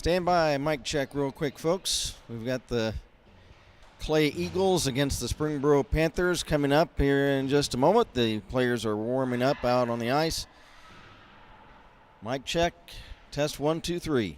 Stand by, mic check real quick, folks. We've got the Clay Eagles against the Springboro Panthers coming up here in just a moment. The players are warming up out on the ice. Mic check, test 1, 2, 3.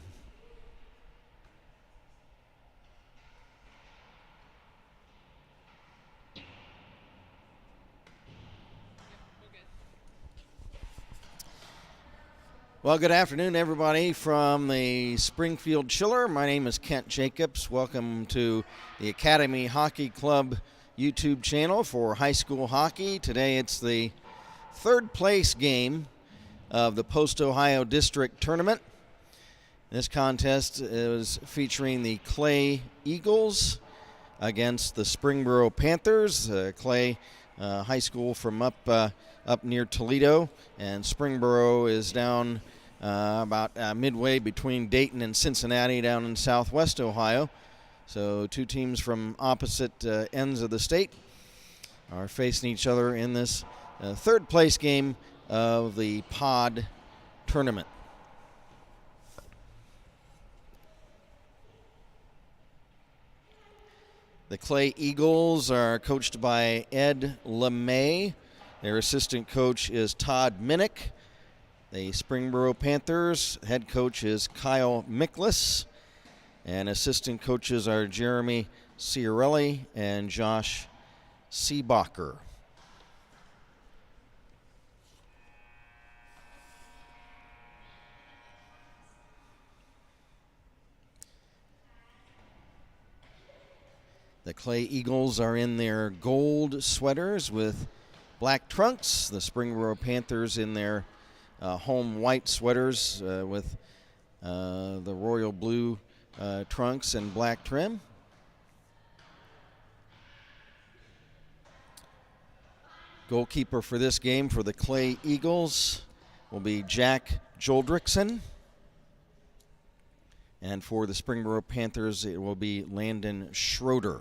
Well, good afternoon, everybody, from the Springfield Chiller. My name is Kent Jacobs. Welcome to the Academy Hockey Club YouTube channel for high school hockey. Today it's the third place game of the Post-Ohio District Tournament. This contest is featuring the Clay Eagles against the Springboro Panthers. Clay High School from up near Toledo, and Springboro is down about midway between Dayton and Cincinnati down in southwest Ohio. So two teams from opposite ends of the state are facing each other in this third place game of the pod tournament. The Clay Eagles are coached by Ed LeMay. Their assistant coach is Todd Minnick. The Springboro Panthers head coach is Kyle Miklas. And assistant coaches are Jeremy Ciarelli and Josh Seebacher. The Clay Eagles are in their gold sweaters with black trunks. The Springboro Panthers in their home white sweaters with the royal blue trunks and black trim. Goalkeeper for this game for the Clay Eagles will be Jack Joldrickson. And for the Springboro Panthers, it will be Landon Schroeder.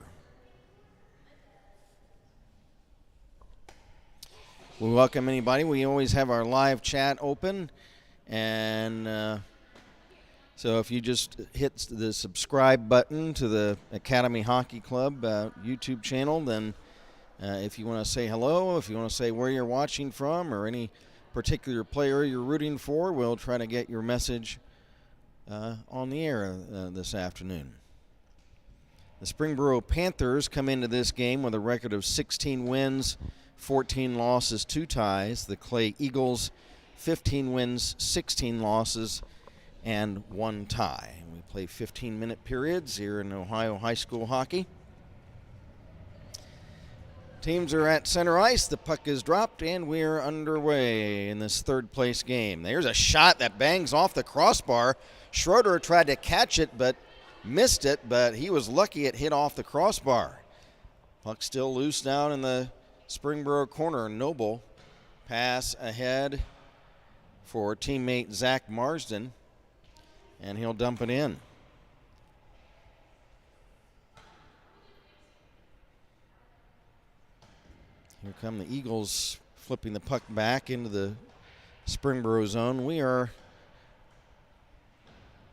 We welcome anybody. We always have our live chat open, and so if you just hit the subscribe button to the Academy Hockey Club YouTube channel, then if you want to say hello, if you want to say where you're watching from or any particular player you're rooting for, we'll try to get your message on the air this afternoon. The Springboro Panthers come into this game with a record of 16 wins, 14 losses, 2 ties. The Clay Eagles, 15 wins, 16 losses, and 1 tie. We play 15-minute periods here in Ohio high school hockey. Teams are at center ice. The puck is dropped, and we're underway in this third place game. There's a shot that bangs off the crossbar. Schroeder tried to catch it, but missed it, but he was lucky it hit off the crossbar. Puck still loose down in the Springboro corner. Noble pass ahead for teammate Zach Marsden, and he'll dump it in. Here come the Eagles flipping the puck back into the Springboro zone. We are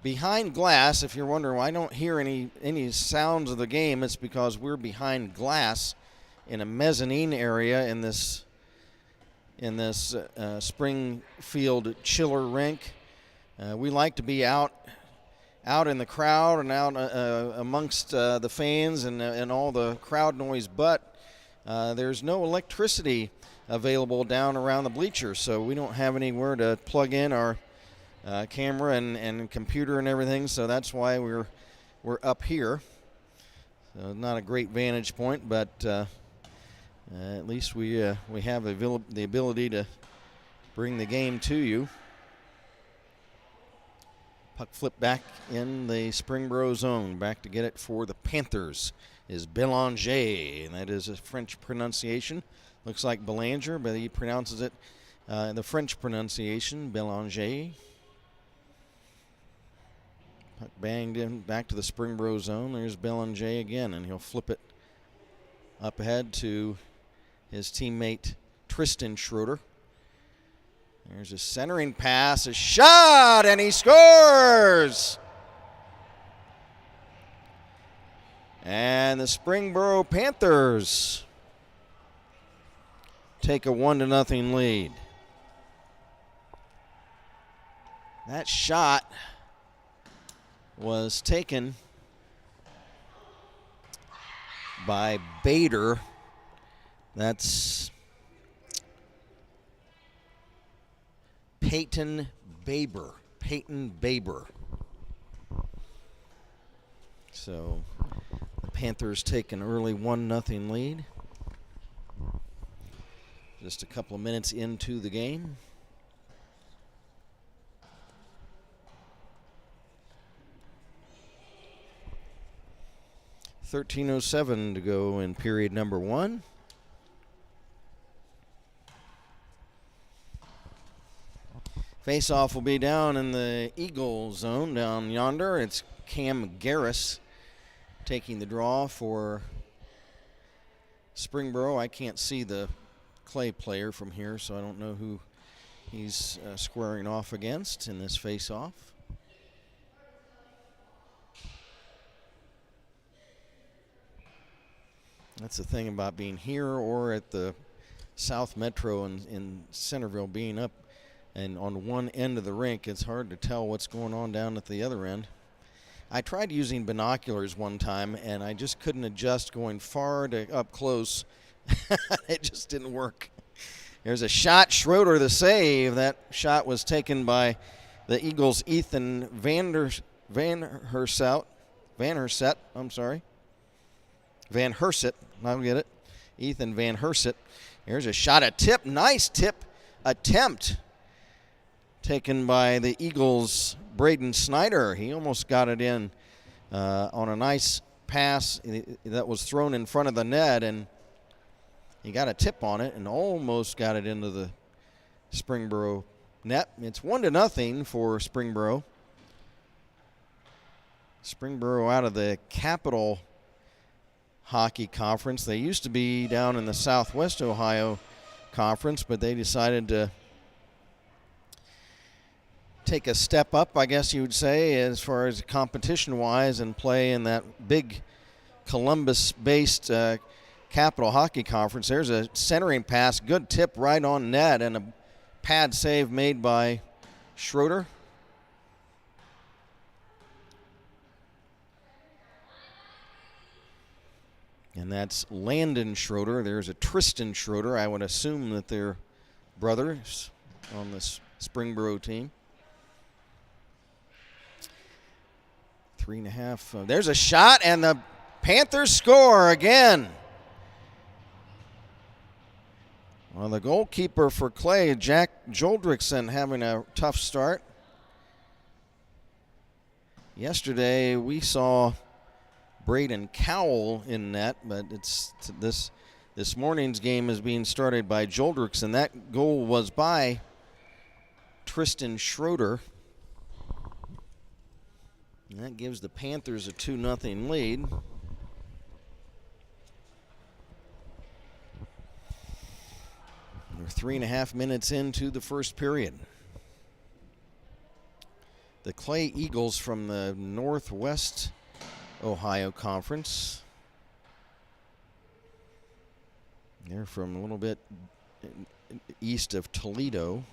behind glass. If you're wondering why I don't hear any sounds of the game, it's because we're behind glass in a mezzanine area in this Springfield Chiller rink. We like to be out in the crowd and out amongst the fans and all the crowd noise, but there's no electricity available down around the bleachers, so we don't have anywhere to plug in our camera and computer and everything, so that's why we're up here. So not a great vantage point, but at least we have the ability to bring the game to you. Puck flip back in the Springboro zone. Back to get it for the Panthers is Belanger, and that is a French pronunciation. Looks like Belanger, but he pronounces it the French pronunciation, Belanger. Puck banged in back to the Springboro zone. There's Belanger again, and he'll flip it up ahead to his teammate Tristan Schroeder. There's a centering pass, a shot, and he scores! And the Springboro Panthers take a 1-0 lead. That shot was taken by Bader. That's Peyton Baber. So the Panthers take an early 1-0 lead. Just a couple of minutes into the game. .13:07 to go in period number 1. Face-off will be down in the Eagle zone down yonder. It's Cam Garris taking the draw for Springboro. I can't see the Clay player from here, so I don't know who he's squaring off against in this face-off. That's the thing about being here or at the South Metro in Centerville, being up and on one end of the rink. It's hard to tell what's going on down at the other end. I tried using binoculars one time, and I just couldn't adjust going far to up close. It just didn't work. There's a shot. Schroeder the save. That shot was taken by the Eagles' Ethan Van Herset. I'll get it. Ethan Van Herset. Here's a shot, a tip. Nice tip attempt taken by the Eagles' Braden Snyder. He almost got it in on a nice pass that was thrown in front of the net, and he got a tip on it and almost got it into the Springboro net. It's 1-0 for Springboro. Springboro out of the Capital Hockey Conference. They used to be down in the Southwest Ohio Conference, but they decided to take a step up, I guess you would say, as far as competition-wise, and play in that big Columbus-based Capital Hockey Conference. There's a centering pass, good tip right on net, and a pad save made by Schroeder. And that's Landon Schroeder. There's a Tristan Schroeder. I would assume that they're brothers on this Springboro team. 3.5. There's a shot, and the Panthers score again. Well, the goalkeeper for Clay, Jack Joldrickson, having a tough start. Yesterday we saw Braden Cowell in net, but it's this morning's game is being started by Joldrickson. That goal was by Tristan Schroeder. And that gives the Panthers a 2-0 lead. We're 3.5 minutes into the first period. The Clay Eagles from the Northwest Ohio Conference. They're from a little bit east of Toledo.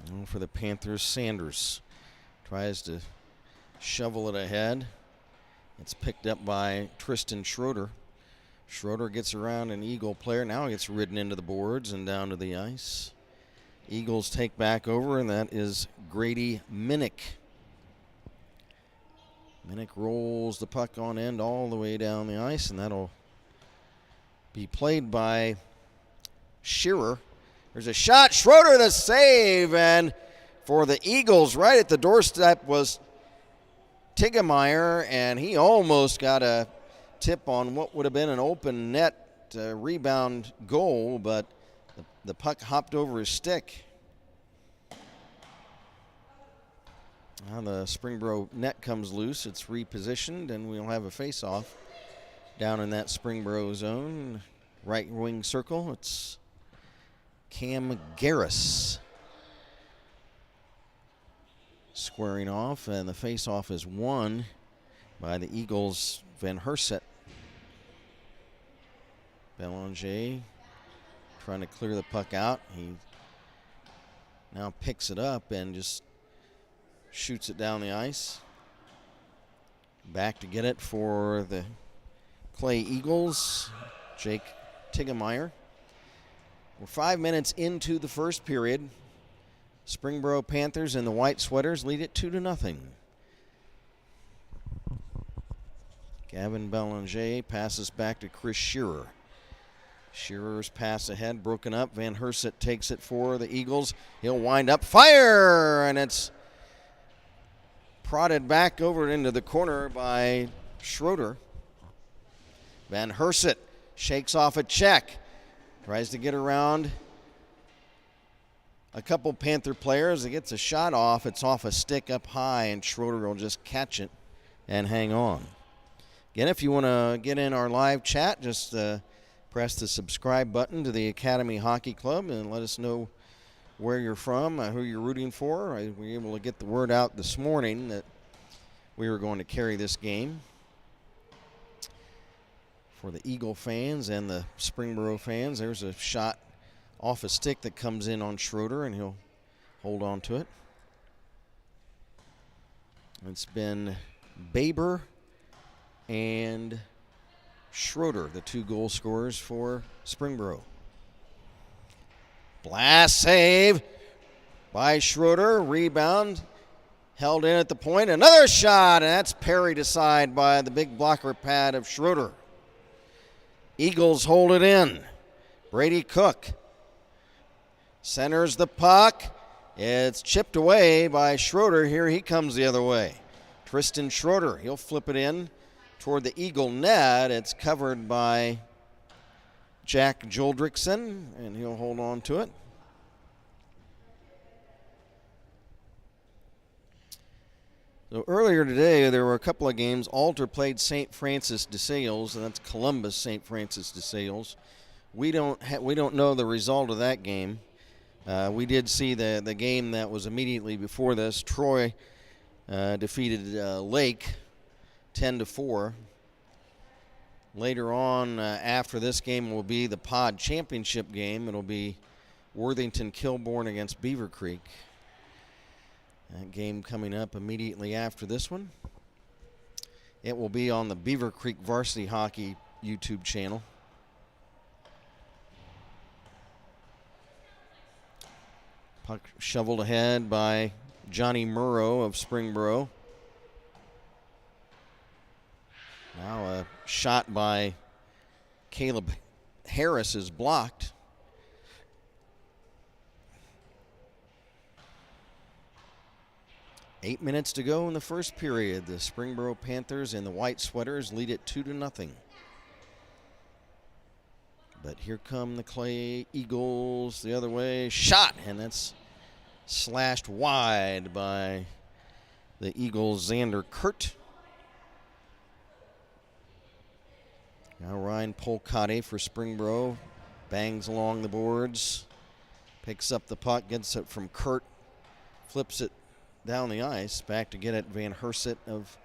And for the Panthers, Sanders tries to shovel it ahead. It's picked up by Tristan Schroeder. Schroeder gets around an Eagle player. Now he gets ridden into the boards and down to the ice. Eagles take back over, and that is Grady Minnick. Minnick rolls the puck on end all the way down the ice, and that'll be played by Shearer. There's a shot. Schroeder the save, and for the Eagles, right at the doorstep was Tiggemeyer, and he almost got a tip on what would have been an open net rebound goal, but the puck hopped over his stick. Now the Springboro net comes loose. It's repositioned, and we'll have a face-off down in that Springboro zone. Right wing circle. It's Cam Garris squaring off, and the face-off is won by the Eagles' Van Herset. Belanger trying to clear the puck out. He now picks it up and just shoots it down the ice. Back to get it for the Clay Eagles, Jake Tiggemeyer. We're 5 minutes into the first period. Springboro Panthers and the White Sweaters lead it 2-0. Gavin Belanger passes back to Chris Shearer. Shearer's pass ahead, broken up. Van Herset takes it for the Eagles. He'll wind up, fire, and it's prodded back over into the corner by Schroeder. Van Herset shakes off a check, tries to get around a couple Panther players. It gets a shot off. It's off a stick up high, and Schroeder will just catch it and hang on. Again, if you want to get in our live chat, just press the subscribe button to the Academy Hockey Club and let us know where you're from, who you're rooting for. We were able to get the word out this morning that we were going to carry this game for the Eagle fans and the Springboro fans. There's a shot off a stick that comes in on Schroeder, and he'll hold on to it. It's been Baber and Schroeder, the two goal scorers for Springboro. Blast save by Schroeder. Rebound held in at the point. Another shot, and that's parried aside by the big blocker pad of Schroeder. Eagles hold it in. Brady Cook centers the puck. It's chipped away by Schroeder. Here he comes the other way. Tristan Schroeder, he'll flip it in toward the Eagle net. It's covered by Jack Joldrickson, and he'll hold on to it. So earlier today, there were a couple of games. Alter played St. Francis de Sales, and that's Columbus St. Francis de Sales. We don't know the result of that game. We did see the game that was immediately before this. Troy defeated Lake 10-4. Later on, after this game, will be the Pod Championship game. It'll be Worthington Kilbourne against Beaver Creek. That game coming up immediately after this one. It will be on the Beaver Creek Varsity Hockey YouTube channel. Puck shoveled ahead by Johnny Murrow of Springboro. Now a shot by Caleb Harris is blocked. Eight minutes to go in the first period. The Springboro Panthers and the White Sweaters lead it 2-0. But here come the Clay Eagles the other way. Shot, and that's slashed wide by the Eagles' Xander Kurt. Now Ryan Polcati for Springboro. Bangs along the boards. Picks up the puck, gets it from Kurt. Flips it down the ice. Back to get it, Van Herset of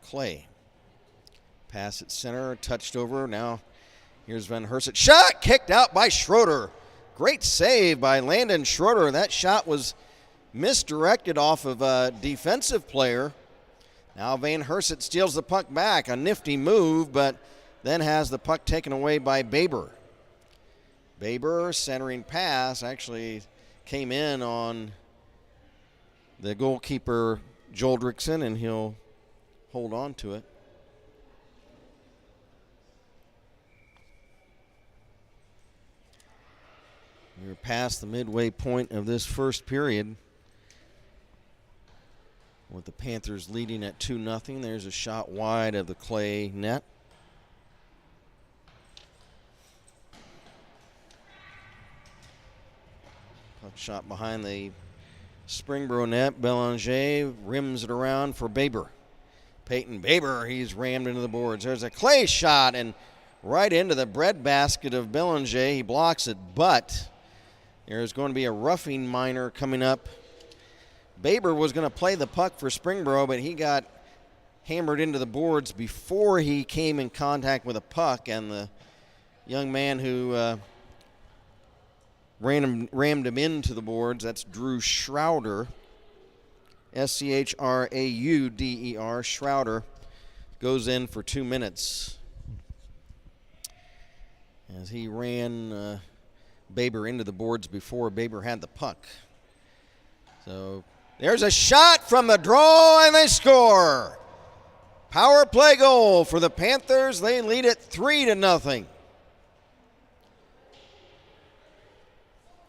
Clay. Pass at center, touched over. Now here's Van Herset. Shot kicked out by Schroeder. Great save by Landon Schroeder. That shot was misdirected off of a defensive player. Now Van Herset steals the puck back. A nifty move, but then has the puck taken away by Baber. Baber centering pass actually came in on the goalkeeper Joldrickson, and he'll hold on to it. We're past the midway point of this first period, with the Panthers leading at 2-0. There's a shot wide of the Clay net. Puck shot behind the Springboro net. Belanger rims it around for Baber. Peyton Baber, he's rammed into the boards. There's a Clay shot, and right into the breadbasket of Belanger. He blocks it, but there's going to be a roughing minor coming up. Baber was going to play the puck for Springboro, but he got hammered into the boards before he came in contact with a puck, and the young man who rammed him into the boards, that's Drew Schroeder, Schrauder, Schroeder, goes in for 2 minutes as he ran Baber into the boards before Baber had the puck. So there's a shot from the draw, and they score. Power play goal for the Panthers. They lead it 3-0.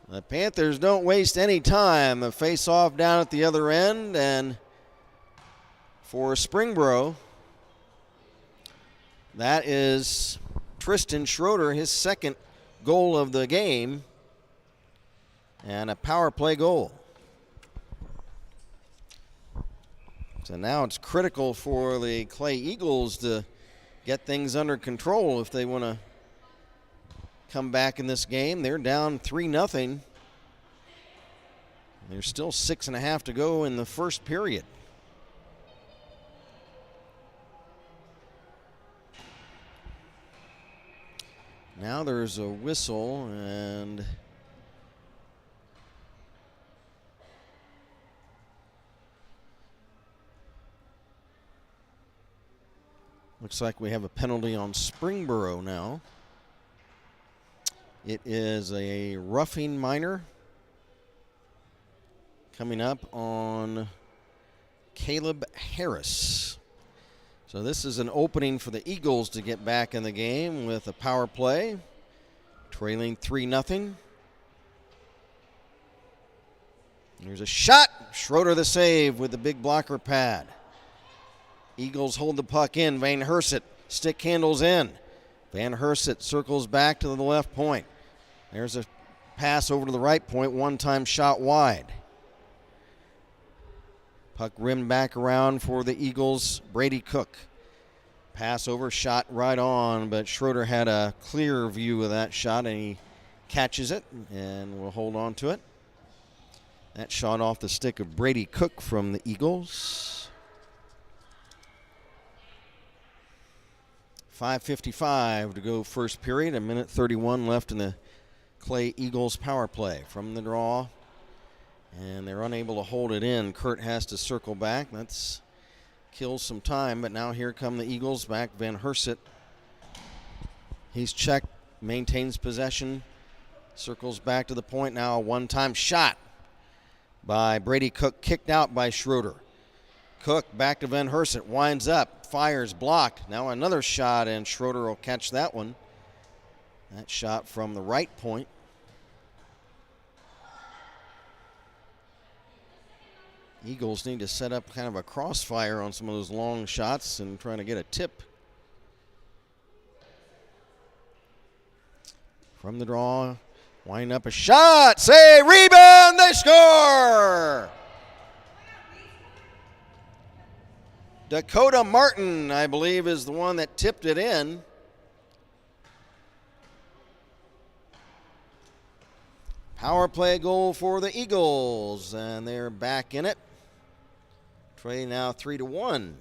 The Panthers don't waste any time. The face-off down at the other end, and for Springboro, that is Tristan Schroeder, his second goal of the game, and a power play goal. So now it's critical for the Clay Eagles to get things under control if they want to come back in this game. They're down 3-0. There's still 6.5 to go in the first period. Now there's a whistle, and looks like we have a penalty on Springboro now. It is a roughing minor coming up on Caleb Harris. So this is an opening for the Eagles to get back in the game with a power play, trailing 3-0. There's a shot. Schroeder the save with the big blocker pad. Eagles hold the puck in. Van Herset stick handles in. Van Herset circles back to the left point. There's a pass over to the right point, one-time shot wide. Puck rimmed back around for the Eagles, Brady Cook. Pass over, shot right on, but Schroeder had a clear view of that shot, and he catches it, and will hold on to it. That shot off the stick of Brady Cook from the Eagles. 5:55 to go first period, 1:31 left in the Clay Eagles power play. From the draw, and they're unable to hold it in. Kurt has to circle back. That's kills some time, but now here come the Eagles back. Van Herset, he's checked, maintains possession, circles back to the point. Now a one-time shot by Brady Cook, kicked out by Schroeder. Cook back to Van Herset, winds up, fires, blocked. Now another shot, and Schroeder will catch that one. That shot from the right point. Eagles need to set up kind of a crossfire on some of those long shots and trying to get a tip. From the draw, wind up a shot, save, rebound, they score! Dakota Martin, I believe, is the one that tipped it in. Power play goal for the Eagles, and they're back in it. Trey now 3-1.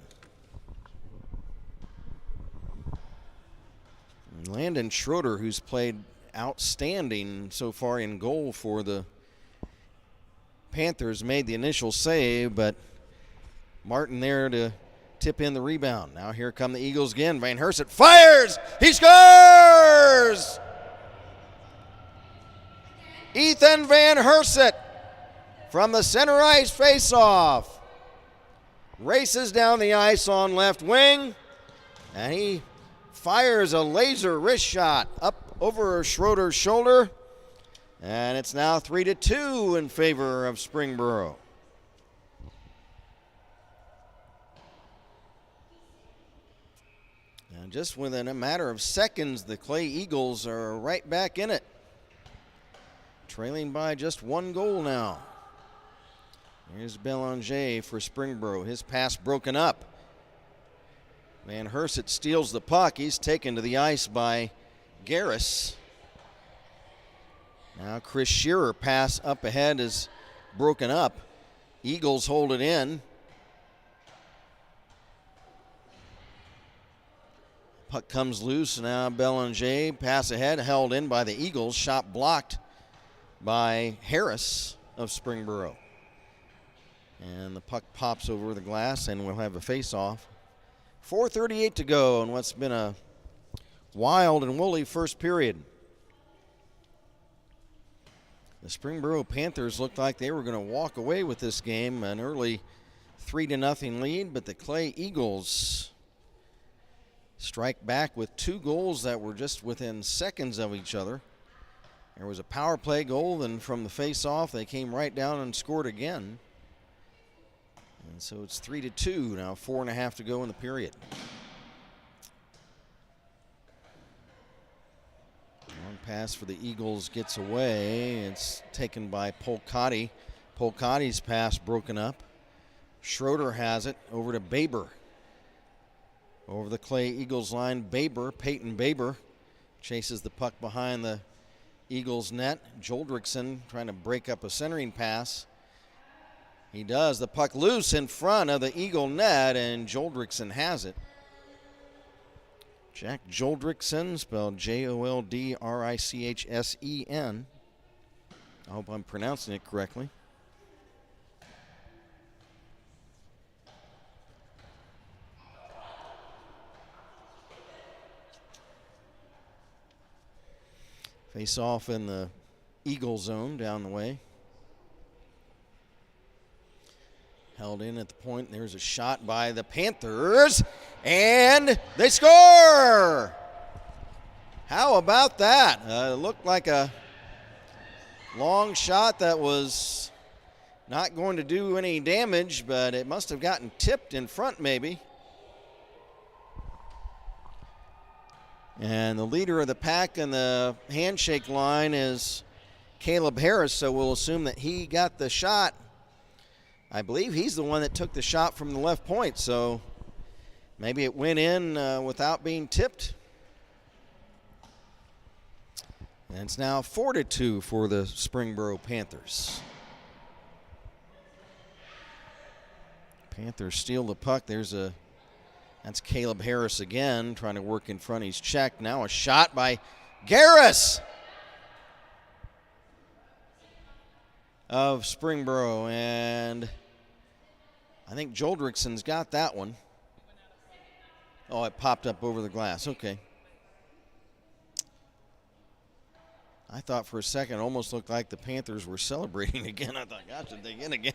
And Landon Schroeder, who's played outstanding so far in goal for the Panthers, made the initial save, but Martin there to tip in the rebound. Now here come the Eagles again. Van Herset fires! He scores! Ethan Van Herset from the center ice faceoff. Races down the ice on left wing, and he fires a laser wrist shot up over Schroeder's shoulder, and it's now 3-2 in favor of Springboro. And just within a matter of seconds, the Clay Eagles are right back in it, trailing by just one goal now. Here's Belanger for Springboro. His pass broken up. Van Herset steals the puck. He's taken to the ice by Garris. Now Chris Shearer pass up ahead is broken up. Eagles hold it in. Puck comes loose. Now Belanger, pass ahead, held in by the Eagles. Shot blocked by Harris of Springboro. And the puck pops over the glass, and we'll have a face-off. 4:38 to go in what's been a wild and woolly first period. The Springboro Panthers looked like they were going to walk away with this game, an early 3-0 lead, but the Clay Eagles strike back with 2 goals that were just within seconds of each other. There was a power play goal, and from the face-off, they came right down and scored again. And so it's 3-2 now, 4.5 to go in the period. Long pass for the Eagles gets away. It's taken by Polcotti. Polcotti's pass broken up. Schroeder has it over to Baber. Over the Clay Eagles line, Peyton Baber chases the puck behind the Eagles net. Joldrickson trying to break up a centering pass. He does. The puck loose in front of the Eagle net, and Joldrickson has it. Jack Joldrickson, spelled Joldrichsen. I hope I'm pronouncing it correctly. Face off in the Eagle zone down the way. Held in at the point. There's a shot by the Panthers, and they score! How about that? It looked like a long shot that was not going to do any damage, but it must have gotten tipped in front maybe. And the leader of the pack in the handshake line is Caleb Harris, so we'll assume that he got the shot. I believe he's the one that took the shot from the left point, so maybe it went in without being tipped. And it's now 4-2 for the Springboro Panthers. Panthers steal the puck. That's Caleb Harris again, trying to work in front. He's checked. Now a shot by Garris of Springboro. And I think Joldrickson's got that one. Oh, it popped up over the glass. Okay. I thought for a second it almost looked like the Panthers were celebrating again. I thought, gosh, did they get again?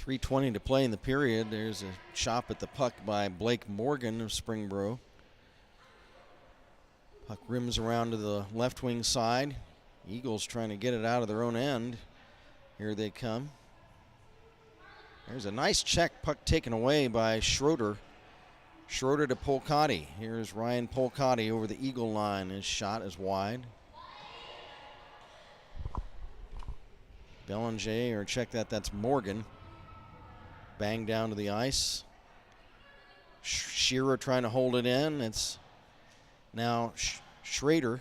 3:20 to play in the period. There's a chop at the puck by Blake Morgan of Springboro. Puck rims around to the left wing side. Eagles trying to get it out of their own end. Here they come. There's a nice check, puck taken away by Schroeder. Schroeder to Polcotti. Here's Ryan Polcotti over the Eagle line. His shot is wide. Belanger, or check that, that's Morgan. Bang down to the ice. Shearer trying to hold it in. It's now Schroeder.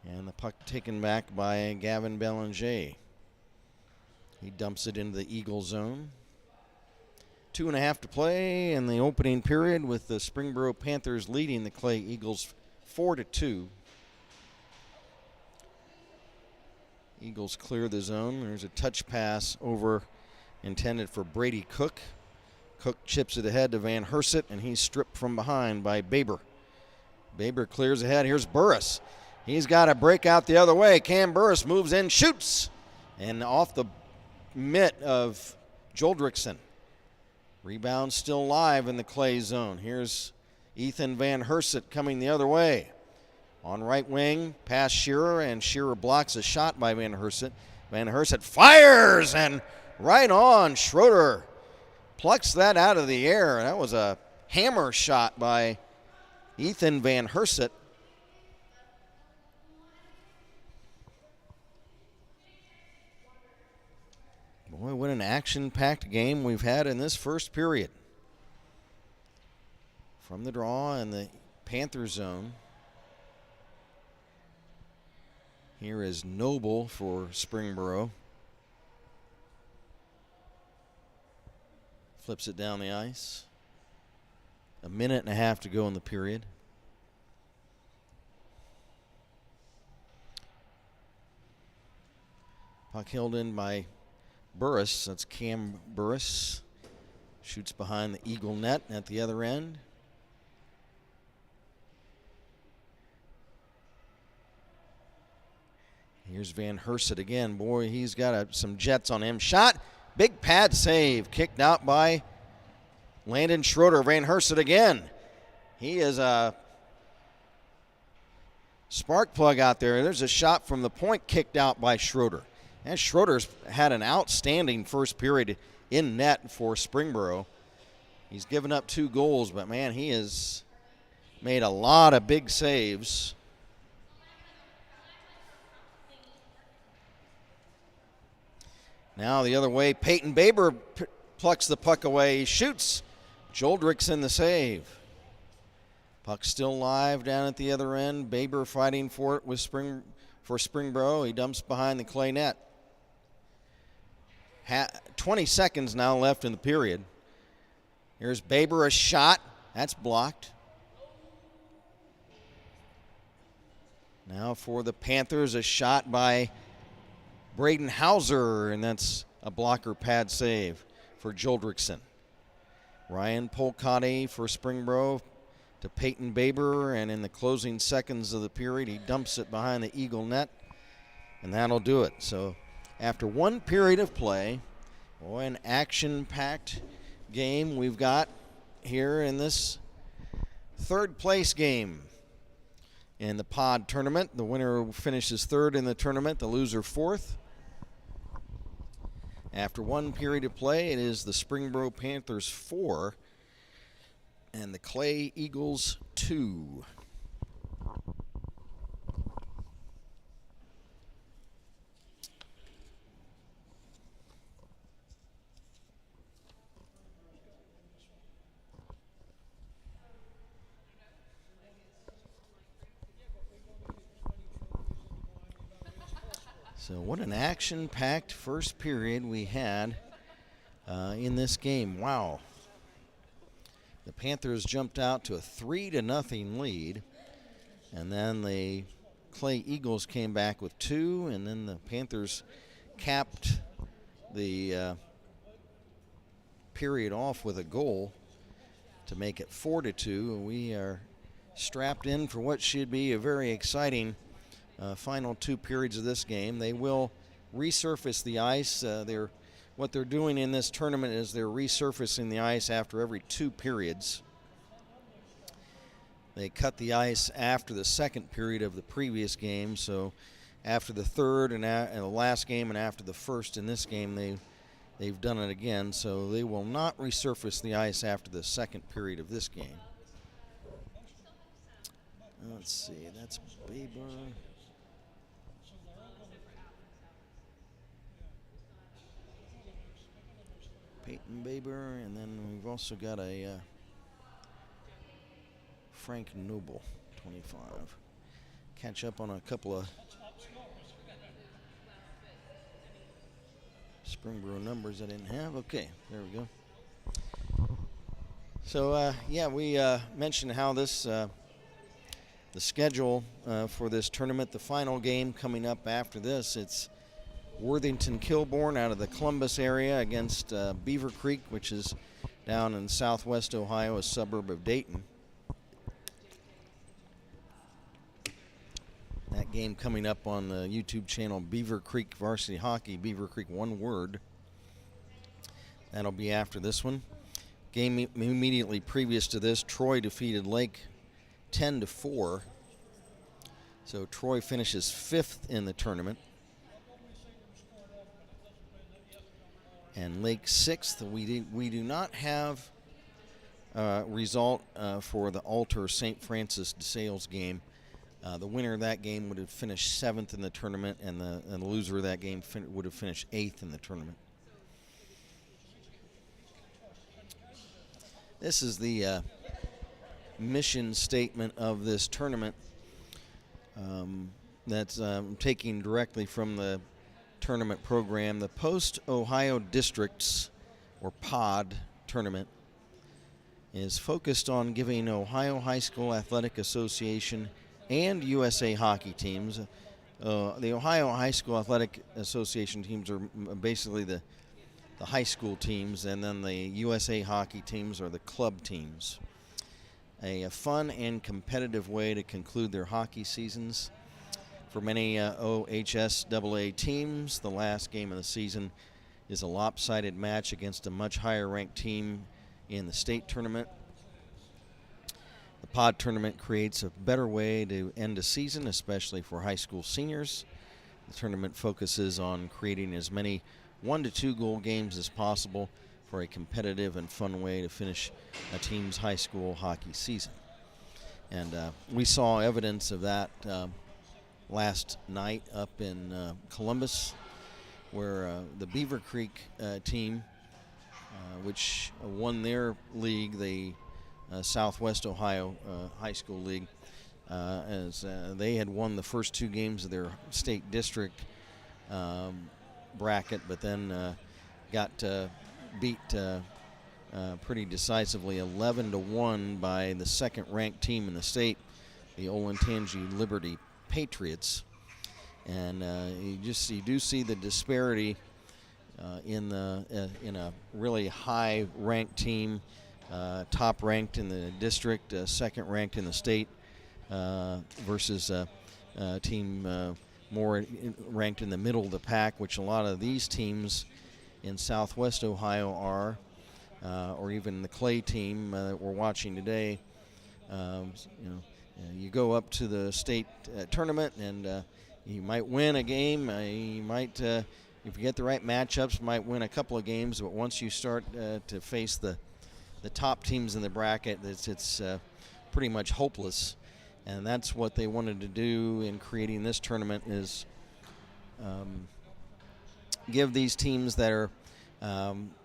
And the puck taken back by Gavin Belanger. He dumps it into the Eagle zone. 2.5 to play in the opening period, with the Springboro Panthers leading the Clay Eagles 4-2. Eagles clear the zone. There's a touch pass over intended for Brady Cook. Cook chips it ahead to Van Herset, and he's stripped from behind by Baber. Baber clears ahead. Here's Burris. He's got to break out the other way. Cam Burris moves in, shoots, and off the mitt of Joldrickson. Rebound still live in the Clay zone. Here's Ethan Van Herset coming the other way. On right wing, past Shearer, and Shearer blocks a shot by Van Herset. Van Herset fires, and right on. Schroeder plucks that out of the air. That was a hammer shot by Ethan Van Herset. Boy, what an action-packed game we've had in this first period. from the draw in the Panther zone. Here is Noble for Springboro. Flips it down the ice. A minute and a half to go in the period. Puck held in by Burris. That's Cam Burris. Shoots behind the Eagle net at the other end. Here's Van Herset again. Boy, he's got some jets on him. Shot. Big pad save. Kicked out by Landon Schroeder. Van Herset again. He is a spark plug out there. There's a shot from the point kicked out by Schroeder. And Schroeder's had an outstanding first period in net for Springboro. He's given up 2 goals, but man, he has made a lot of big saves. Now the other way, Peyton Baber plucks the puck away. He shoots. Joldrick's in the save. Puck still live down at the other end. Baber fighting for it with Springboro. He dumps behind the clay net. 20 seconds now left in the period. Here's Baber, a shot. That's blocked. Now for the Panthers, a shot by Braden Hauser, and that's a blocker pad save for Joldrickson. Ryan Polcotti for Springboro to Peyton Baber, and in the closing seconds of the period, he dumps it behind the Eagle net, and that'll do it. So after 1 period of play, boy, an action-packed game we've got here in this 3rd place game in the pod tournament. The winner finishes 3rd in the tournament, the loser 4th. After 1 period of play, it is the Springboro Panthers 4 and the Clay Eagles 2. So what an action-packed first period we had in this game. Wow. The Panthers jumped out to a 3-0 lead, and then the Clay Eagles came back with 2, and then the Panthers capped the period off with a goal to make it 4-2. We are strapped in for what should be a very exciting final 2 periods of this game. They will resurface the ice. What they're doing in this tournament is they're resurfacing the ice after every 2 periods. They cut the ice after the 2nd period of the previous game, so after the 3rd and the last game and after the 1st in this game, they've done it again, so they will not resurface the ice after the 2nd period of this game. Let's see, that's Baber. Peyton Baber, and then we've also got a Frank Noble, 25. Catch up on a couple of Springboro numbers I didn't have. Okay, there we go. So, yeah, we mentioned how this, the schedule for this tournament, the final game coming up after this, it's Worthington-Kilbourne out of the Columbus area against Beaver Creek, which is down in southwest Ohio, a suburb of Dayton. That game coming up on the YouTube channel Beaver Creek Varsity Hockey, Beaver Creek, one word. That'll be after this one. Game immediately previous to this, Troy defeated Lake 10-4. So Troy finishes 5th in the tournament. And Lake 6th. We do not have a result for the Alter St. Francis de Sales game. The winner of that game would have finished 7th in the tournament, and the loser of that game would have finished 8th in the tournament. This is the mission statement of this tournament. That's taking directly from the tournament program. The Post-Ohio Districts, or POD, tournament is focused on giving Ohio High School Athletic Association and USA hockey teams. The Ohio High School Athletic Association teams are basically the high school teams, and then the USA hockey teams are the club teams. A fun and competitive way to conclude their hockey seasons. For many OHSAA teams, the last game of the season is a lopsided match against a much higher ranked team in the state tournament. The POD tournament creates a better way to end a season, especially for high school seniors. The tournament focuses on creating as many 1 to 2 goal games as possible for a competitive and fun way to finish a team's high school hockey season. And we saw evidence of that last night up in Columbus, where the Beaver Creek team, which won their league, the Southwest Ohio High School League, as they had won the first 2 games of their state district bracket, but then got beat pretty decisively 11-1 by the second-ranked team in the state, the Olentangy Liberty Patriots. And you do see the disparity in a really high-ranked team, top ranked in the district, second ranked in the state, versus a team more ranked in the middle of the pack, which a lot of these teams in Southwest Ohio are, or even the Clay team that we're watching today. You go up to the state tournament and you might win a game. You might, if you get the right matchups, might win a couple of games. But once you start to face the top teams in the bracket, it's pretty much hopeless. And that's what they wanted to do in creating this tournament, is give these teams that are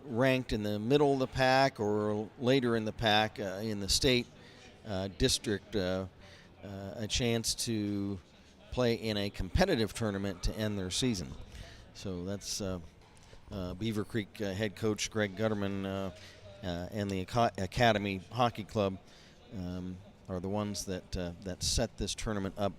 ranked in the middle of the pack or later in the pack in the state district a chance to play in a competitive tournament to end their season. So that's Beaver Creek head coach Greg Gutterman and the Academy Hockey Club are the ones that set this tournament up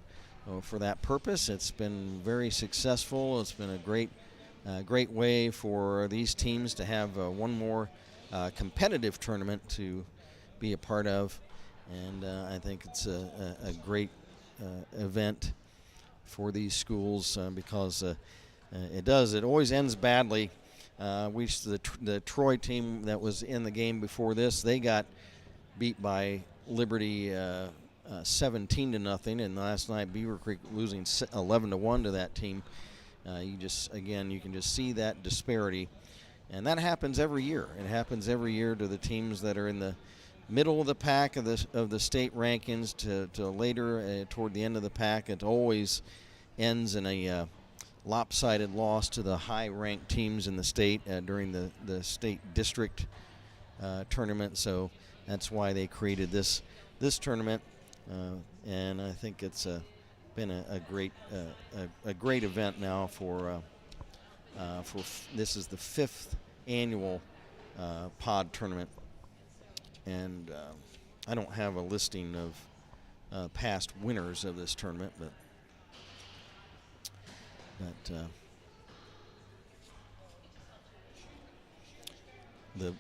for that purpose. It's been very successful. It's been a great way for these teams to have one more competitive tournament to be a part of, and I think it's a great event for these schools because it always ends badly. The Troy team that was in the game before this, they got beat by Liberty 17-0, and last night Beaver Creek losing 11-1 to that team. You can just see that disparity, and that happens every year. It happens every year to the teams that are in the middle of the pack of the state rankings to later toward the end of the pack. It always ends in a lopsided loss to the high-ranked teams in the state during the state district tournament. So that's why they created this tournament, and I think it's been a great event now for this is the 5th annual POD tournament, and I don't have a listing of past winners of this tournament, but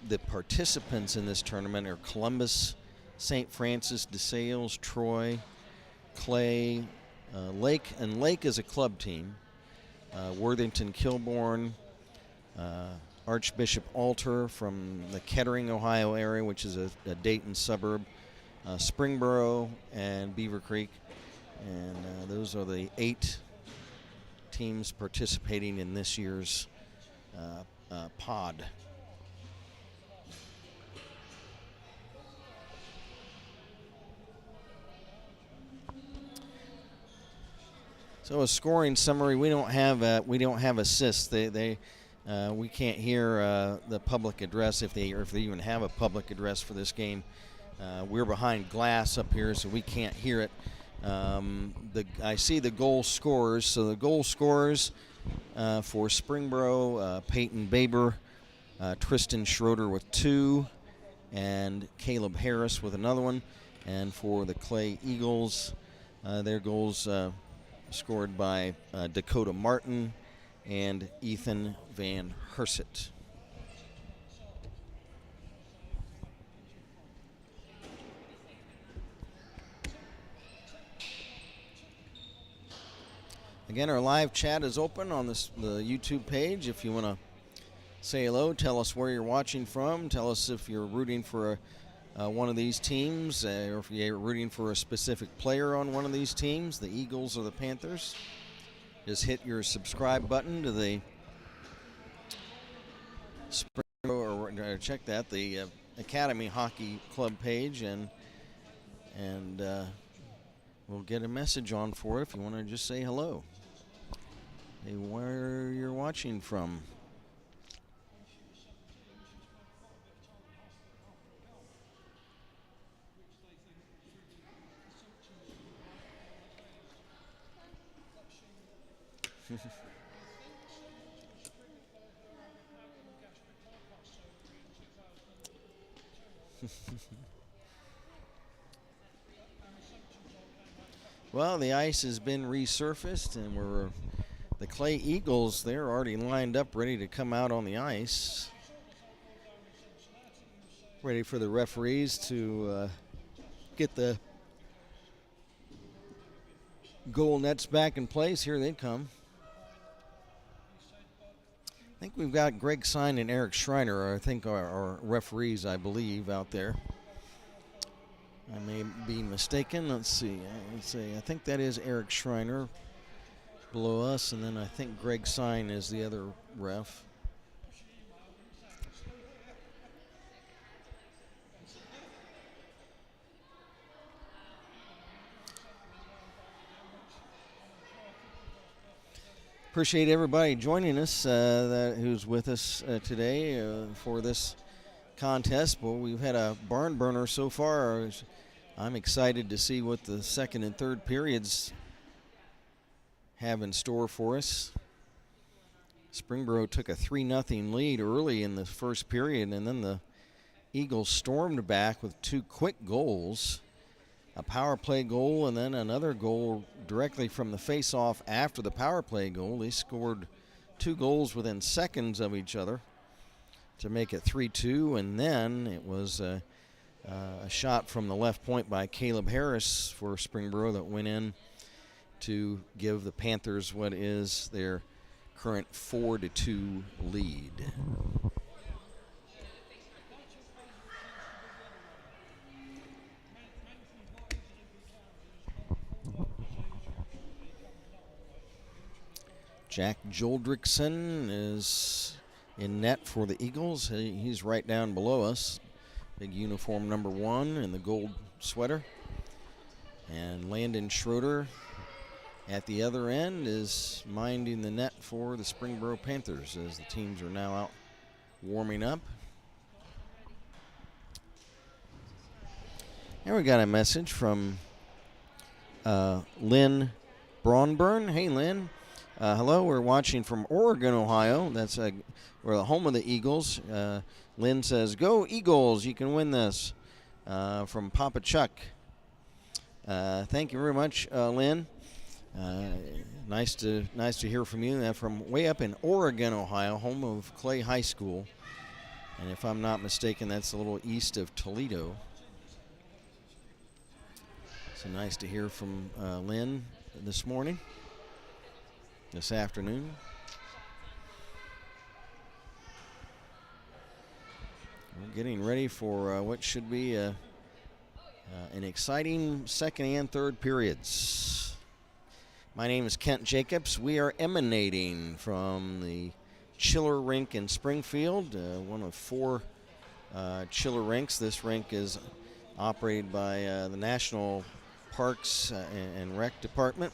the participants in this tournament are Columbus, St. Francis, DeSales, Troy, Clay, Lake, and Lake is a club team, Worthington, Kilbourne, Archbishop Alter from the Kettering, Ohio area, which is a Dayton suburb, Springboro, and Beaver Creek. And those are the 8 teams participating in this year's POD. So a scoring summary. We don't have assists. We can't hear the public address if they even have a public address for this game. We're behind glass up here, so we can't hear it. I see the goal scorers. So the goal scorers for Springboro, Peyton Baber, Tristan Schroeder with 2, and Caleb Harris with another one. And for the Clay Eagles, their goals scored by Dakota Martin and Ethan Van Herset. Again, our live chat is open on the YouTube page. If you want to say hello, tell us where you're watching from, tell us if you're rooting for one of these teams, or if you're rooting for a specific player on one of these teams, the Eagles or the Panthers. Just hit your subscribe button to the or check that, the Academy Hockey Club page, and we'll get a message on for it if you want to just say hello. Hey, where you're watching from. Well, the ice has been resurfaced, and the Clay Eagles, they're already lined up ready to come out on the ice. Ready for the referees to get the goal nets back in place. Here they come. I think we've got Greg Sine and Eric Schreiner, I think, are referees, I believe, out there. I may be mistaken. Let's see. I think that is Eric Schreiner below us, and then I think Greg Sine is the other ref. Appreciate everybody joining us who's with us today for this contest. Well, we've had a barn burner so far. I'm excited to see what the second and third periods have in store for us. Springboro took a 3-0 lead early in the first period, and then the Eagles stormed back with 2 quick goals, a power play goal and then another goal directly from the face-off after the power play goal. They scored 2 goals within seconds of each other to make it 3-2, and then it was a shot from the left point by Caleb Harris for Springboro that went in to give the Panthers what is their current 4-2 lead. Jack Joldrickson is in net for the Eagles. He's right down below us. Big uniform number 1 in the gold sweater. And Landon Schroeder at the other end is minding the net for the Springboro Panthers as the teams are now out warming up. And we got a message from Lynn Braunburn. Hey, Lynn. Hello, we're watching from Oregon, Ohio. That's we're the home of the Eagles. Lynn says, "Go Eagles! You can win this." From Papa Chuck. Thank you very much, Lynn. Nice to hear from you. From way up in Oregon, Ohio, home of Clay High School, and if I'm not mistaken, that's a little east of Toledo. So nice to hear from Lynn this afternoon. We're getting ready for what should be an exciting second and third periods. My name is Kent Jacobs. We are emanating from the Chiller Rink in Springfield, one of 4 chiller rinks. This rink is operated by the National Parks and Rec Department.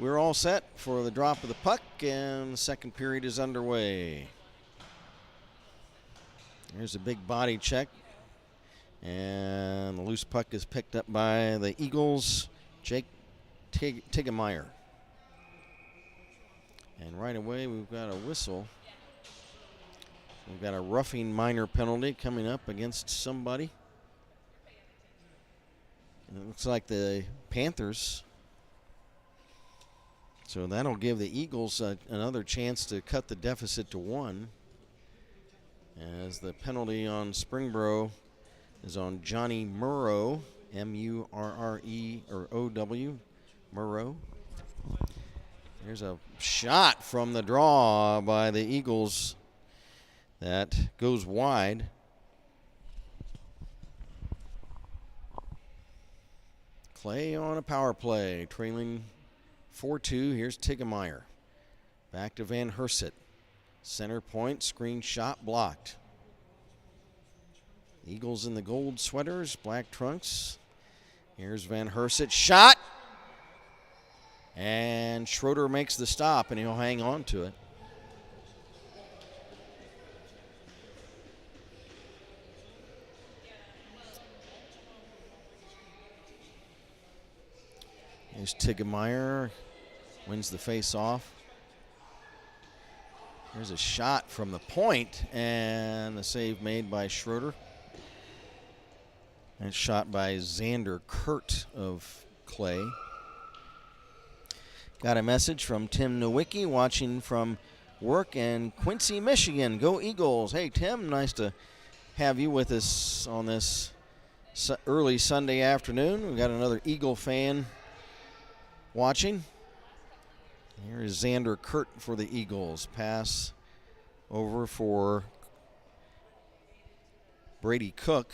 we're all set for the drop of the puck, and the second period is underway. There's a big body check, and the loose puck is picked up by the Eagles' Jake Tiggemeyer. And right away, we've got a whistle. We've got a roughing minor penalty coming up against somebody. And it looks like the Panthers. So that'll give the Eagles another chance to cut the deficit to 1. As the penalty on Springboro is on Johnny Murrow, M-U-R-R-E or O-W, Murrow. There's a shot from the draw by the Eagles that goes wide. Clay on a power play, trailing 4-2. Here's Tiggemeyer. Back to Van Herset. Center point, screen shot blocked. Eagles in the gold sweaters, black trunks. Here's Van Herset. Shot! And Schroeder makes the stop, and he'll hang on to it. Here's Tiggemeyer, wins the face-off. There's a shot from the point, and the save made by Schroeder. And shot by Xander Kurt of Clay. Got a message from Tim Nowicki watching from work in Quincy, Michigan. Go Eagles. Hey, Tim, nice to have you with us on this early Sunday afternoon. We've got another Eagle fan watching. Here is Xander Kurt for the Eagles. Pass over for Brady Cook.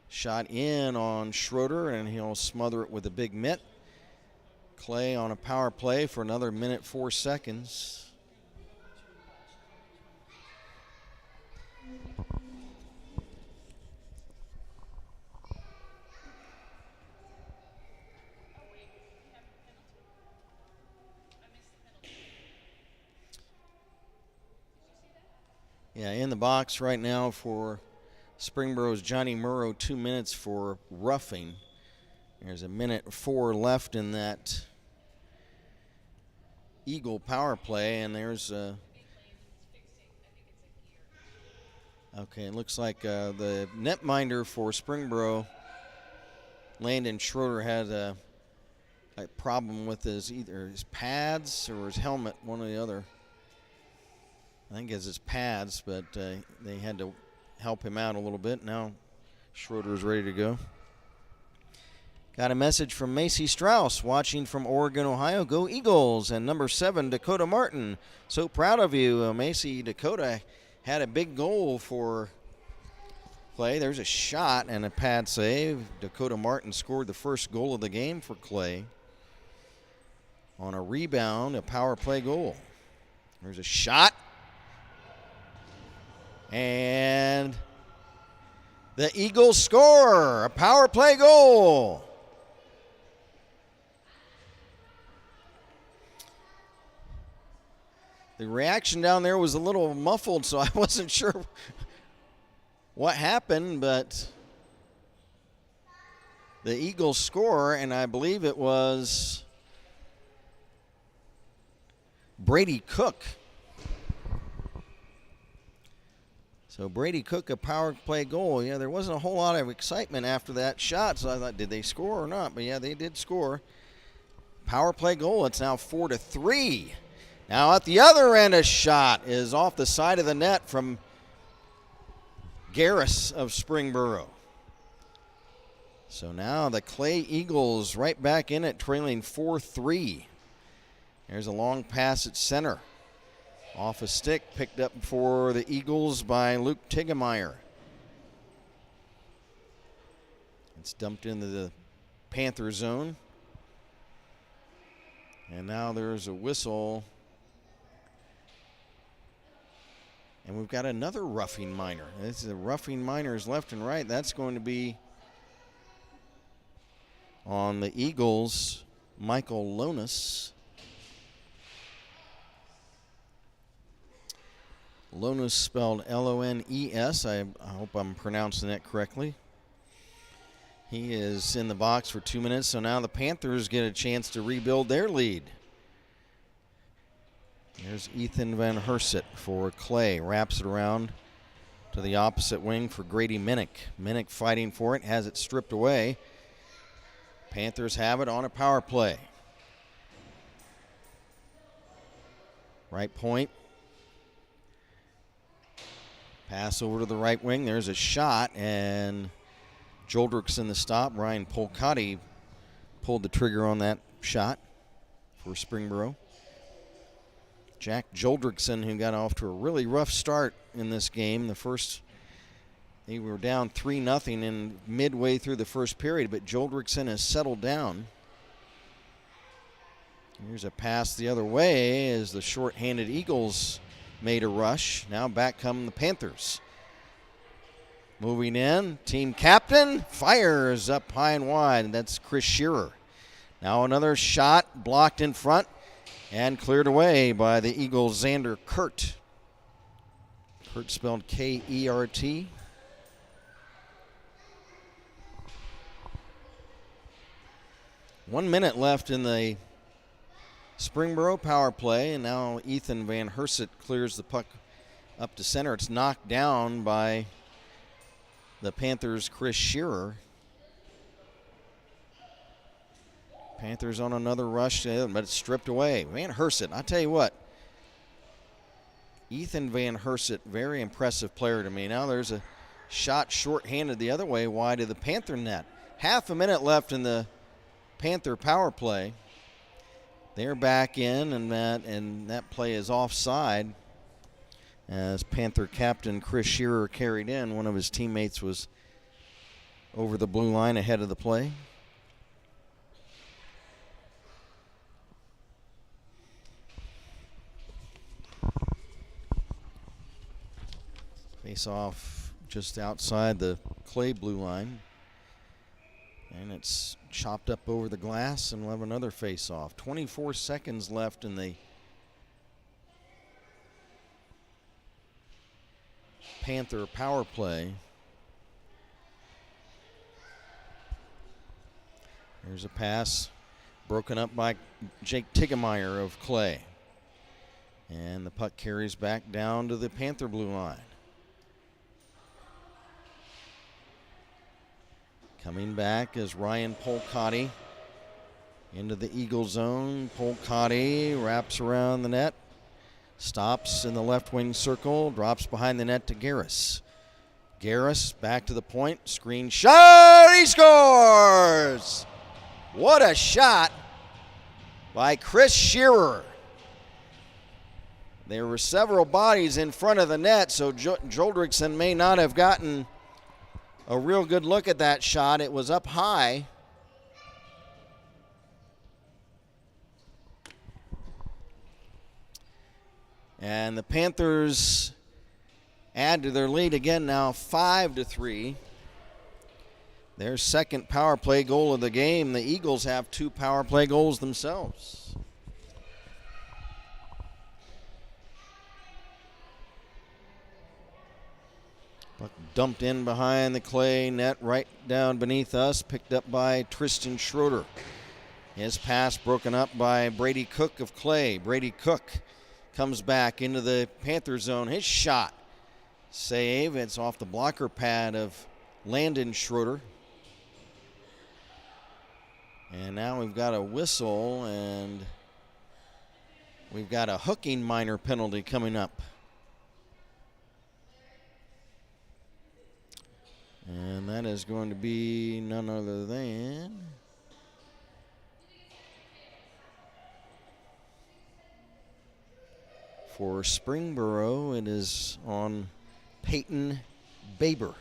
Shot in on Schroeder, and he'll smother it with a big mitt. Clay on a power play for another minute, 4 seconds. Yeah, in the box right now for Springboro's Johnny Murrow, 2 minutes for roughing. There's a minute 4 left in that Eagle power play, and there's okay, it looks like the netminder for Springboro, Landon Schroeder, had a problem with either his pads or his helmet, one or the other. I think it's his pads, but they had to help him out a little bit. Now Schroeder's ready to go. Got a message from Macy Strauss watching from Oregon, Ohio. Go Eagles. And number 7, Dakota Martin. So proud of you, Macy. Dakota had a big goal for Clay. There's a shot and a pad save. Dakota Martin scored the first goal of the game for Clay on a rebound, a power play goal. There's a shot. And the Eagles score a power play goal. The reaction down there was a little muffled, so I wasn't sure what happened, but the Eagles score, and I believe it was Brady Cook. So Brady Cook, a power play goal. Yeah, there wasn't a whole lot of excitement after that shot, so I thought, did they score or not? But yeah, they did score. Power play goal. It's now 4-3. Now at the other end, a shot is off the side of the net from Garris of Springboro. So now the Clay Eagles right back in it, trailing 4-3. There's a long pass at center. Off a stick, picked up for the Eagles by Luke Tiggemeyer. It's dumped into the Panther zone. And now there's a whistle. And we've got another roughing minor. This is the roughing minors left and right. That's going to be on the Eagles, Michael Lonis. Lones spelled Lones. I hope I'm pronouncing that correctly. He is in the box for 2 minutes, so now the Panthers get a chance to rebuild their lead. There's Ethan Van Herset for Clay. Wraps it around to the opposite wing for Grady Minnick. Minnick fighting for it, has it stripped away. Panthers have it on a power play. Right point. Pass over to the right wing. There's a shot, and Joldrick's in the stop. Ryan Polcotti pulled the trigger on that shot for Springboro. Jack Joldrickson, who got off to a really rough start in this game. They were down 3-0 in midway through the first period, but Joldrickson has settled down. Here's a pass the other way as the short-handed Eagles made a rush. Now back come the Panthers. Moving in, team captain fires up high and wide, and that's Chris Shearer. Now another shot blocked in front and cleared away by the Eagles' Xander Kurt. Kurt spelled K-E-R-T. One minute left in the Springboro power play, and now Ethan Van Herset clears the puck up to center. It's knocked down by the Panthers' Chris Shearer. Panthers on another rush, but it's stripped away. Van Herset, I tell you what, Ethan Van Herset, very impressive player to me. Now there's a shot short-handed the other way wide of the Panther net. Half a minute left in the Panther power play. They're back in, and that play is offside as Panther captain Chris Shearer carried in. One of his teammates was over the blue line ahead of the play. Face off just outside the Clay blue line. And it's chopped up over the glass, and we'll have another face-off. 24 seconds left in the Panther power play. There's a pass broken up by Jake Tiggemeyer of Clay. And the puck carries back down to the Panther blue line. Coming back is Ryan Polcotti into the Eagle zone. Polcotti wraps around the net, stops in the left wing circle, drops behind the net to Garris. Garris back to the point, screen shot, he scores! What a shot by Chris Shearer. There were several bodies in front of the net, so Joldrickson may not have gotten a real good look at that shot. It was up high. And the Panthers add to their lead again now 5-3. Their second power play goal of the game. The Eagles have 2 power play goals themselves. Puck dumped in behind the Clay net right down beneath us, picked up by Tristan Schroeder. His pass broken up by Brady Cook of Clay. Brady Cook comes back into the Panther zone. His shot, save. It's off the blocker pad of Landon Schroeder. And now we've got a whistle, and we've got a hooking minor penalty coming up. And that is going to be none other than for Springboro, it is on Peyton Baber.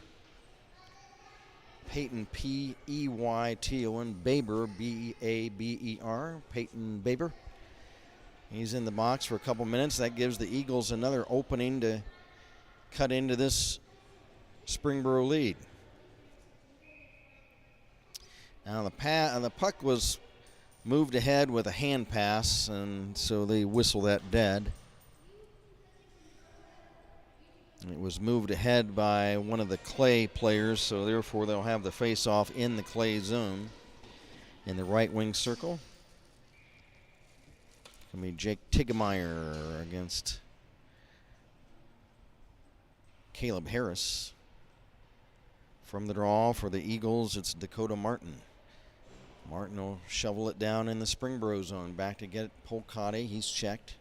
Peyton, P-E-Y-T-O-N, Baber, B-A-B-E-R, Peyton Baber. He's in the box for a couple minutes. That gives the Eagles another opening to cut into this Springboro lead. Now the puck was moved ahead with a hand pass, and so they whistle that dead. It was moved ahead by one of the Clay players, so therefore they'll have the face-off in the Clay zone in the right wing circle. It's going to be Jake Tiggemeyer against Caleb Harris. From the draw for the Eagles, it's Dakota Martin. Martin will shovel it down in the Springboro zone. Back to get Polcati. He's checked.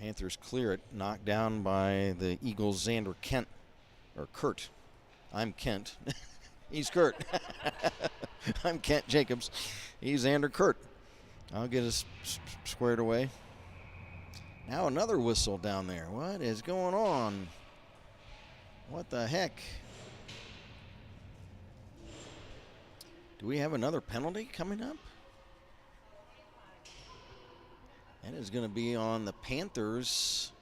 Panthers clear it. Knocked down by the Eagles' Xander Kent. Or Kurt. I'm Kent. He's Kurt. I'm Kent Jacobs. He's Xander Kurt. I'll get us squared away. Now another whistle down there. What is going on? What the heck? Do we have another penalty coming up? That is going to be on the Panthers.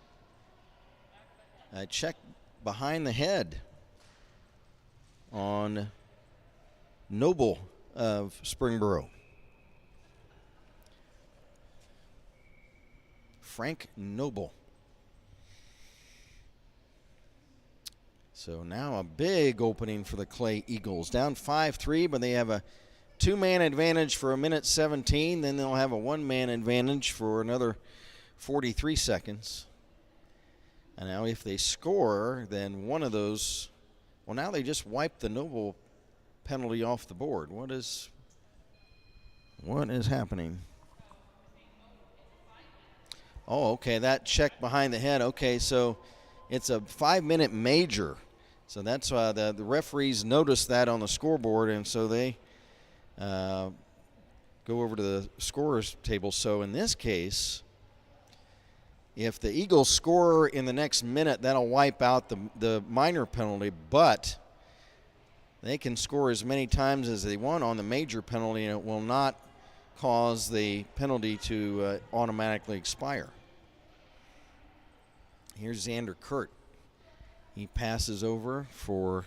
A check behind the head on Noble of Springboro. Frank Noble. So now a big opening for the Clay Eagles. Down 5-3, but they have a two-man advantage for 1:17. Then they'll have a one-man advantage for another 43 seconds. And now if they score, then one of those, well, now they just wiped the Noble penalty off the board. What is happening? Oh, okay, that check behind the head. Okay, so it's a 5-minute major. So that's why the referees noticed that on the scoreboard, and so they go over to the scorer's table. So in this case, if the Eagles score in the next minute, that'll wipe out the minor penalty, but they can score as many times as they want on the major penalty, and it will not cause the penalty to automatically expire. Here's Xander Kurt. He passes over for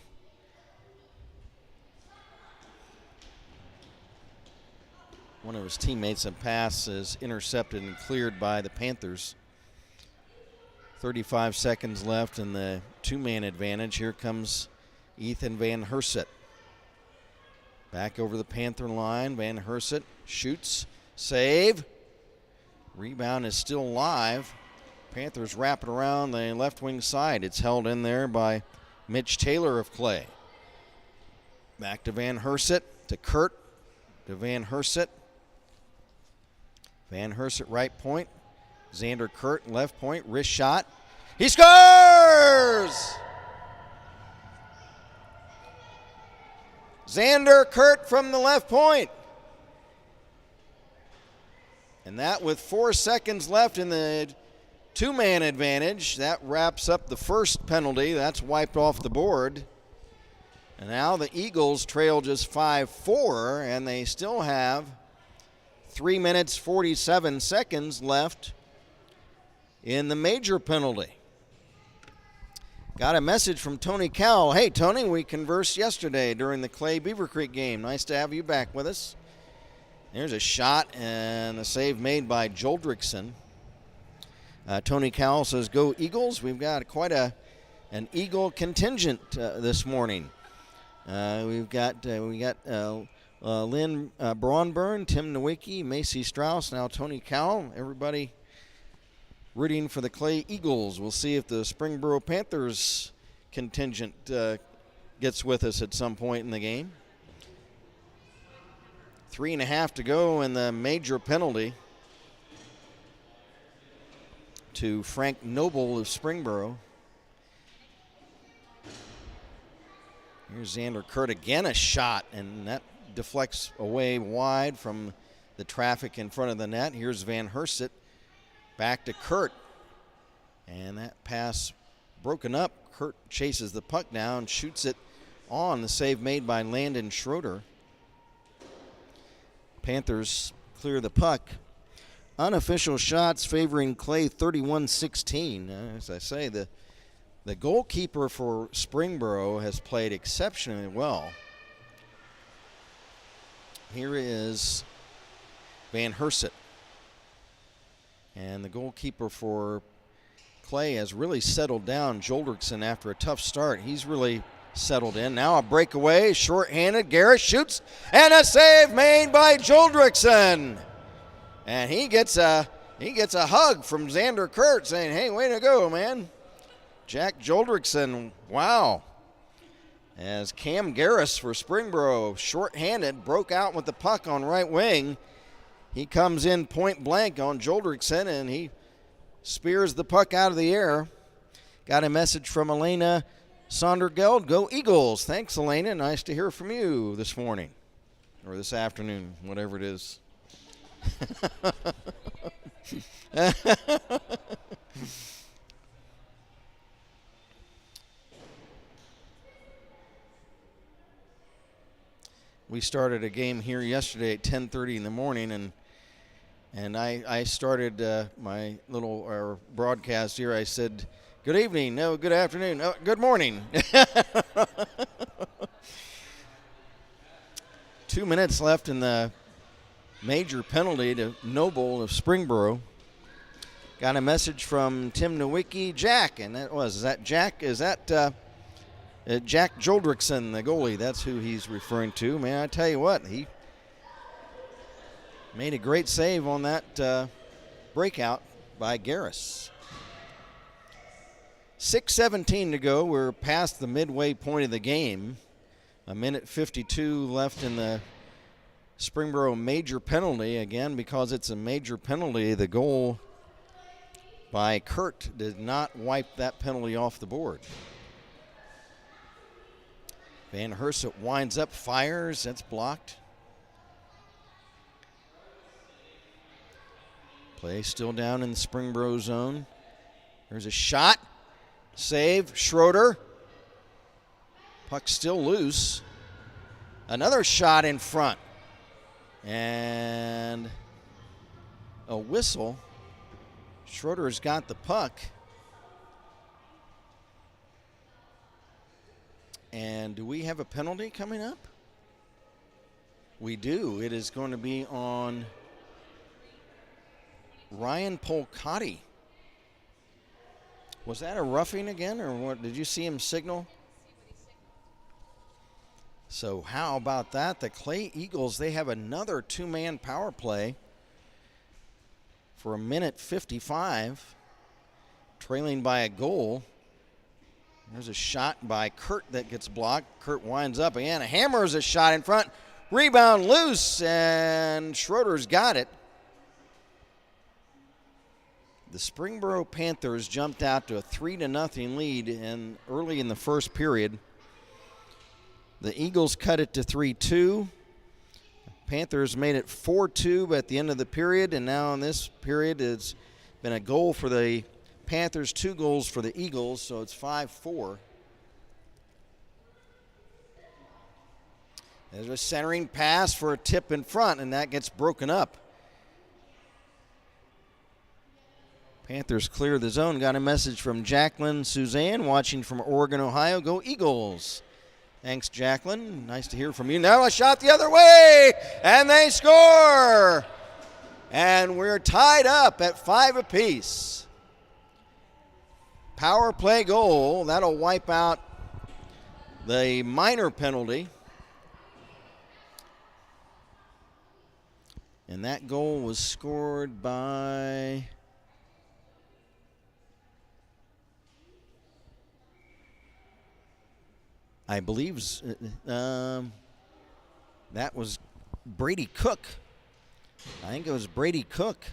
one of his teammates. A pass is intercepted and cleared by the Panthers. 35 seconds left in the two-man advantage. Here comes Ethan Van Herset. Back over the Panther line. Van Herset shoots. Save. Rebound is still live. Panthers wrap it around the left wing side. It's held in there by Mitch Taylor of Clay. Back to Van Herset, to Kurt, to Van Herset. Van Herset right point. Xander Kurt left point, wrist shot. He scores! Xander Kurt from the left point. And that with 4 seconds left in the two-man advantage. That wraps up the first penalty. That's wiped off the board. And now the Eagles trail just 5-4, and they still have 3 minutes, 47 seconds left in the major penalty. Got a message from Tony Cowell. Hey, Tony, we conversed yesterday during the Clay Beaver Creek game. Nice to have you back with us. There's a shot and a save made by Joldrickson. Tony Cowell says, "Go Eagles." We've got quite an Eagle contingent this morning. We got Lynn Braunburn, Tim Nowicki, Macy Strauss, now Tony Cowell. Everybody rooting for the Clay Eagles. We'll see if the Springboro Panthers contingent gets with us at some point in the game. 3.5 to go in the major penalty to Frank Noble of Springboro. Here's Xander Kurt again, a shot, and that deflects away wide from the traffic in front of the net. Here's Van Herset back to Kurt, and that pass broken up. Kurt chases the puck down, shoots it on. The save made by Landon Schroeder. Panthers clear the puck. Unofficial shots favoring Clay 31-16. As I say, the goalkeeper for Springboro has played exceptionally well. Here is Van Herset. And the goalkeeper for Clay has really settled down. Joldrickson, after a tough start, he's really settled in. Now a breakaway, short-handed. Garris shoots, and a save made by Joldrickson. And he gets a hug from Xander Kurt saying, hey, way to go, man. Jack Joldrickson, wow. As Cam Garris for Springboro, short-handed, broke out with the puck on right wing. He comes in point blank on Joldrickson, and he spears the puck out of the air. Got a message from Elena Sondergeld. Go Eagles. Thanks, Elena. Nice to hear from you this morning, or this afternoon, whatever it is. We started a game here yesterday at 10:30 in the morning, and I started my little broadcast here. I said, good evening, no, good afternoon, no, good morning. 2 minutes left in the major penalty to Noble of Springboro. Got a message from Tim Nowicki, Jack, and is that Jack? Is that Jack Joldrickson, the goalie? That's who he's referring to. Man, I tell you what, he made a great save on that breakout by Garris. 6:17 to go. We're past the midway point of the game. 1:52 left in the Springboro major penalty. Again, because it's a major penalty, the goal by Kurt did not wipe that penalty off the board. Van Herset winds up, fires. That's blocked. Play still down in the Springboro zone. There's a shot. Save. Schroeder. Puck still loose. Another shot in front. And a whistle. Schroeder's got the puck. And do we have a penalty coming up? We do. It is going to be on Ryan Polcotti. Was that a roughing again, or what? Did you see him signal? So how about that? The Clay Eagles, they have another two-man power play for 1:55, trailing by a goal. There's a shot by Kurt that gets blocked. Kurt winds up again. Hammers a shot in front. Rebound loose, and Schroeder's got it. The Springboro Panthers jumped out to a 3-0 lead early in the first period. The Eagles cut it to 3-2. Panthers made it 4-2 at the end of the period, and now in this period it's been a goal for the Panthers, 2 goals for the Eagles, so it's 5-4. There's a centering pass for a tip in front, and that gets broken up. Panthers clear the zone. Got a message from Jacqueline Suzanne, watching from Oregon, Ohio. Go Eagles. Thanks, Jacqueline. Nice to hear from you. Now a shot the other way, and they score. And we're tied up at 5 apiece. Power play goal. That'll wipe out the minor penalty. And that goal was scored by I believe that was Brady Cook. I think it was Brady Cook.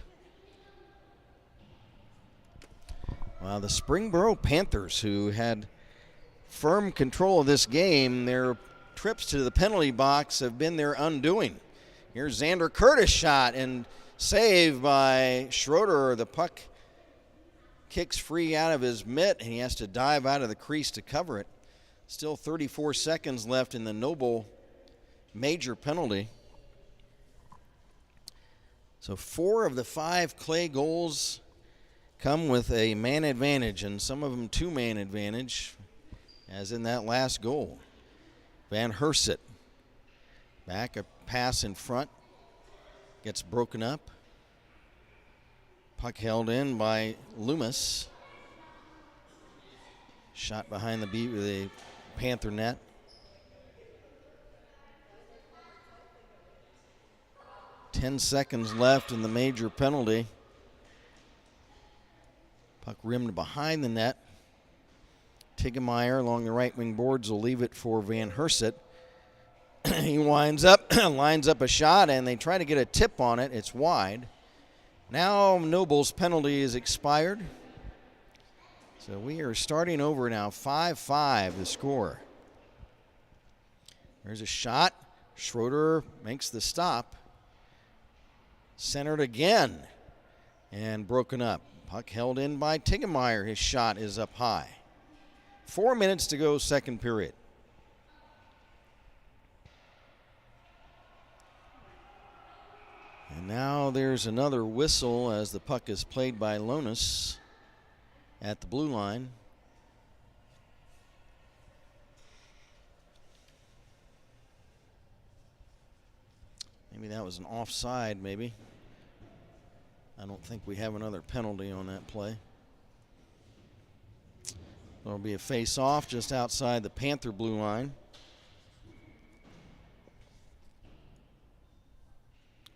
Well, the Springboro Panthers, who had firm control of this game, their trips to the penalty box have been their undoing. Here's Xander Curtis shot and save by Schroeder. The puck kicks free out of his mitt, and he has to dive out of the crease to cover it. Still 34 seconds left in the Noble major penalty. So 4 of the 5 Clay goals come with a man advantage, and some of them 2-man advantage, as in that last goal. Van Herset back, a pass in front, gets broken up. Puck held in by Loomis. Shot behind the Panther net. Ten seconds left in the major penalty. Puck rimmed behind the net. Tiggemeyer along the right wing boards will leave it for Van Herset. He lines up a shot, and they try to get a tip on it. It's wide. Now Noble's penalty is expired. So we are starting over now, 5-5 the score. There's a shot. Schroeder makes the stop. Centered again and broken up. Puck held in by Tiggemeyer. His shot is up high. 4 minutes to go, second period. And now there's another whistle as the puck is played by Lonis at the blue line. Maybe that was an offside, maybe. I don't think we have another penalty on that play. There'll be a face-off just outside the Panther blue line.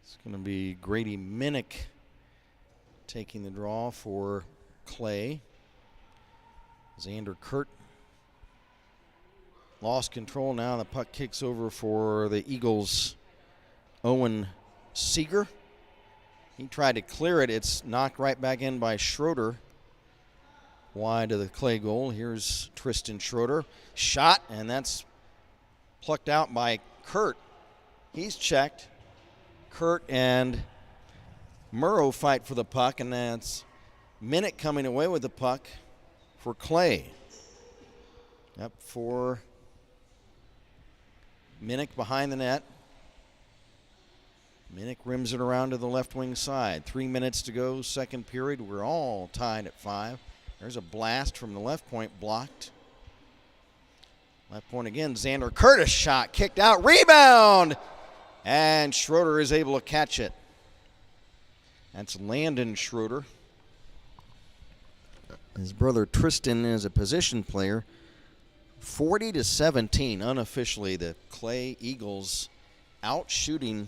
It's going to be Grady Minnick taking the draw for Clay. Xander Kurt lost control. Now the puck kicks over for the Eagles' Owen Seeger. He tried to clear it. It's knocked right back in by Schroeder. Wide of the Clay goal. Here's Tristan Schroeder. Shot, and that's plucked out by Kurt. He's checked. Kurt and Murrow fight for the puck, and that's Minnick coming away with the puck for Clay. Up for Minnick behind the net. Minnick rims it around to the left wing side. 3 minutes to go, second period. We're all tied at 5. There's a blast from the left point, blocked. Left point again, Xander Curtis shot, kicked out, rebound! And Schroeder is able to catch it. That's Landon Schroeder. His brother Tristan is a position player. 40-17, unofficially, the Clay Eagles out shooting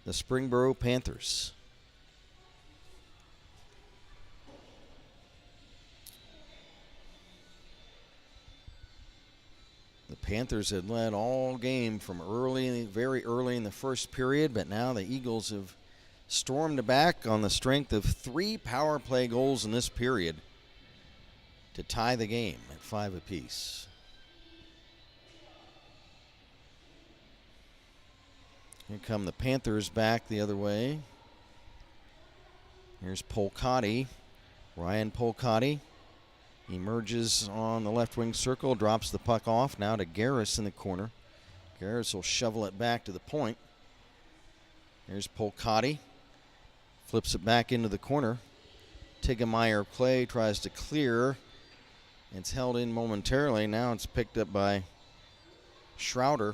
the Springboro Panthers. The Panthers had led all game from very early in the first period, but now the Eagles have stormed back on the strength of 3 power play goals in this period to tie the game at 5 apiece. Here come the Panthers back the other way. Here's Polcotti, Ryan Polcotti. Emerges on the left wing circle, drops the puck off. Now to Garris in the corner. Garris will shovel it back to the point. Here's Polcotti. Flips it back into the corner. Tiggemeyer Clay tries to clear. It's held in momentarily. Now it's picked up by Schroeder.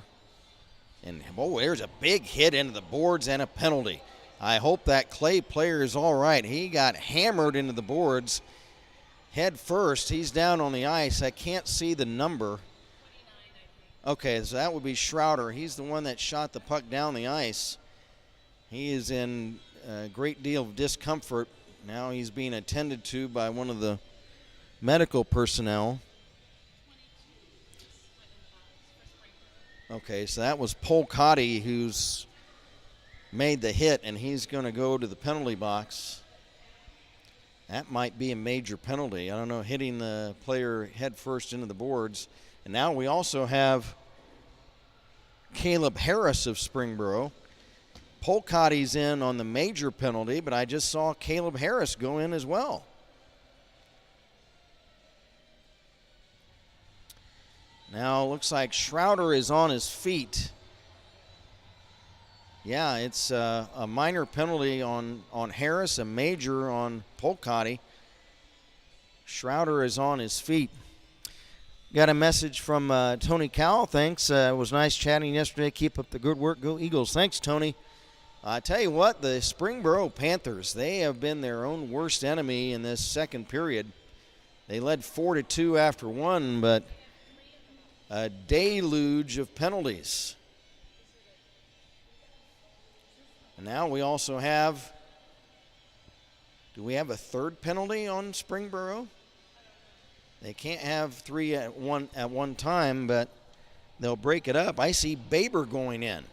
And, oh, there's a big hit into the boards and a penalty. I hope that Clay player is all right. He got hammered into the boards. Head first, he's down on the ice. I can't see the number. Okay, so that would be Schroeder. He's the one that shot the puck down the ice. He is in a great deal of discomfort. Now he's being attended to by one of the medical personnel. Okay, so that was Polcotti who's made the hit, and he's going to go to the penalty box. That might be a major penalty. I don't know, hitting the player head first into the boards. And now we also have Caleb Harris of Springboro. Polcotti's in on the major penalty, but I just saw Caleb Harris go in as well. Now it looks like Schroeder is on his feet. Yeah, it's a minor penalty on Harris, a major on Polcotti. Schroeder is on his feet. Got a message from Tony Cowell. Thanks. It was nice chatting yesterday. Keep up the good work. Go Eagles. Thanks, Tony. I tell you what, the Springboro Panthers, they have been their own worst enemy in this second period. They led 4-2 after one, but a deluge of penalties. And now we also have, do we have a third penalty on Springboro? They can't have three at one time, but they'll break it up. I see Baber going in.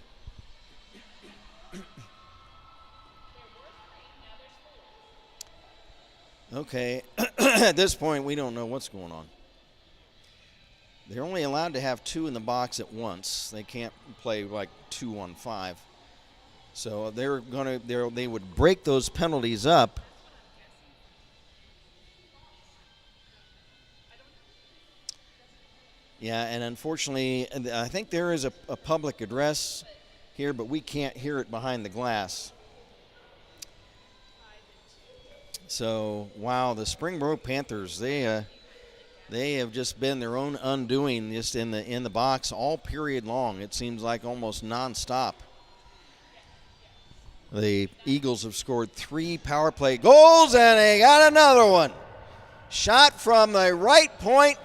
Okay, at this point, we don't know what's going on. They're only allowed to have two in the box at once. They can't play like 2-on-5. So they would break those penalties up. Yeah, and unfortunately, I think there is a public address here, but we can't hear it behind the glass. So, wow, the Springboro Panthers, they have just been their own undoing just in the box all period long. It seems like almost nonstop. The Eagles have scored 3 power play goals, and they got another one. Shot from the right point,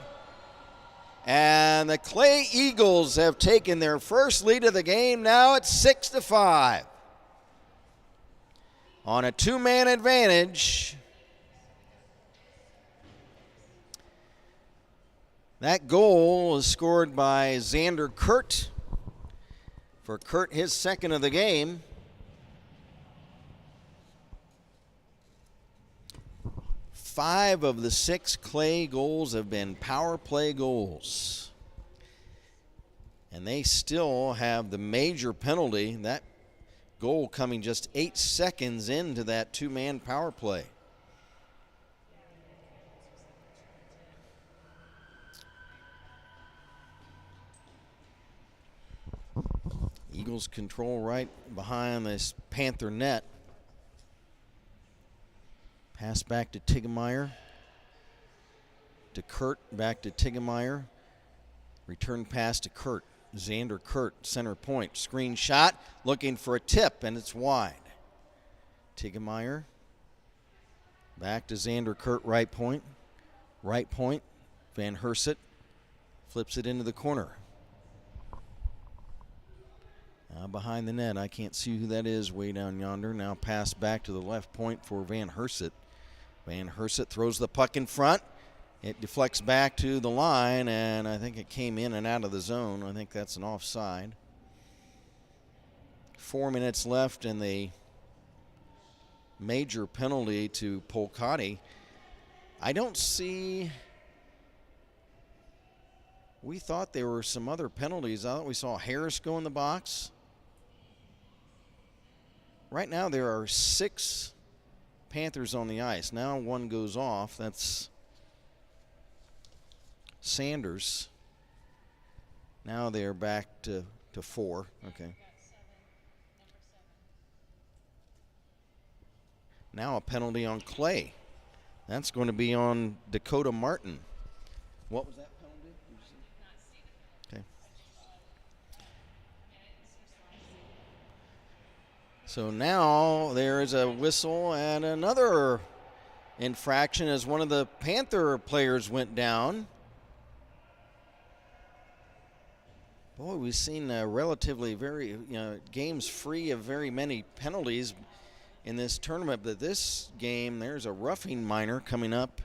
and the Clay Eagles have taken their first lead of the game. Now it's 6-5. On a 2-man advantage. That goal is scored by Xander Kurt. For Kurt, his second of the game. Five of the 6 Clay goals have been power play goals. And they still have the major penalty. That goal coming just 8 seconds into that 2-man power play. Eagles control right behind this Panther net. Pass back to Tiggemeyer. To Kurt, back to Tiggemeyer. Return pass to Kurt. Xander Kurt, center point. Screen shot, looking for a tip, and it's wide. Tiggemeyer. Back to Xander Kurt, right point. Right point. Van Herset flips it into the corner. Now behind the net, I can't see who that is way down yonder. Now pass back to the left point for Van Herset. Van Herset throws the puck in front. It deflects back to the line, and I think it came in and out of the zone. I think that's an offside. 4 minutes left, and the major penalty to Polcati. I don't see. We thought there were some other penalties. I thought we saw Harris go in the box. Right now, there are 6 Panthers on the ice. Now one goes off. That's Sanders. Now they're back to 4. Okay. Now a penalty on Clay. That's going to be on Dakota Martin. What was that penalty? Okay. So now there is a whistle and another infraction as one of the Panther players went down. Boy, we've seen relatively very, games free of very many penalties in this tournament. But this game, there's a roughing minor coming up.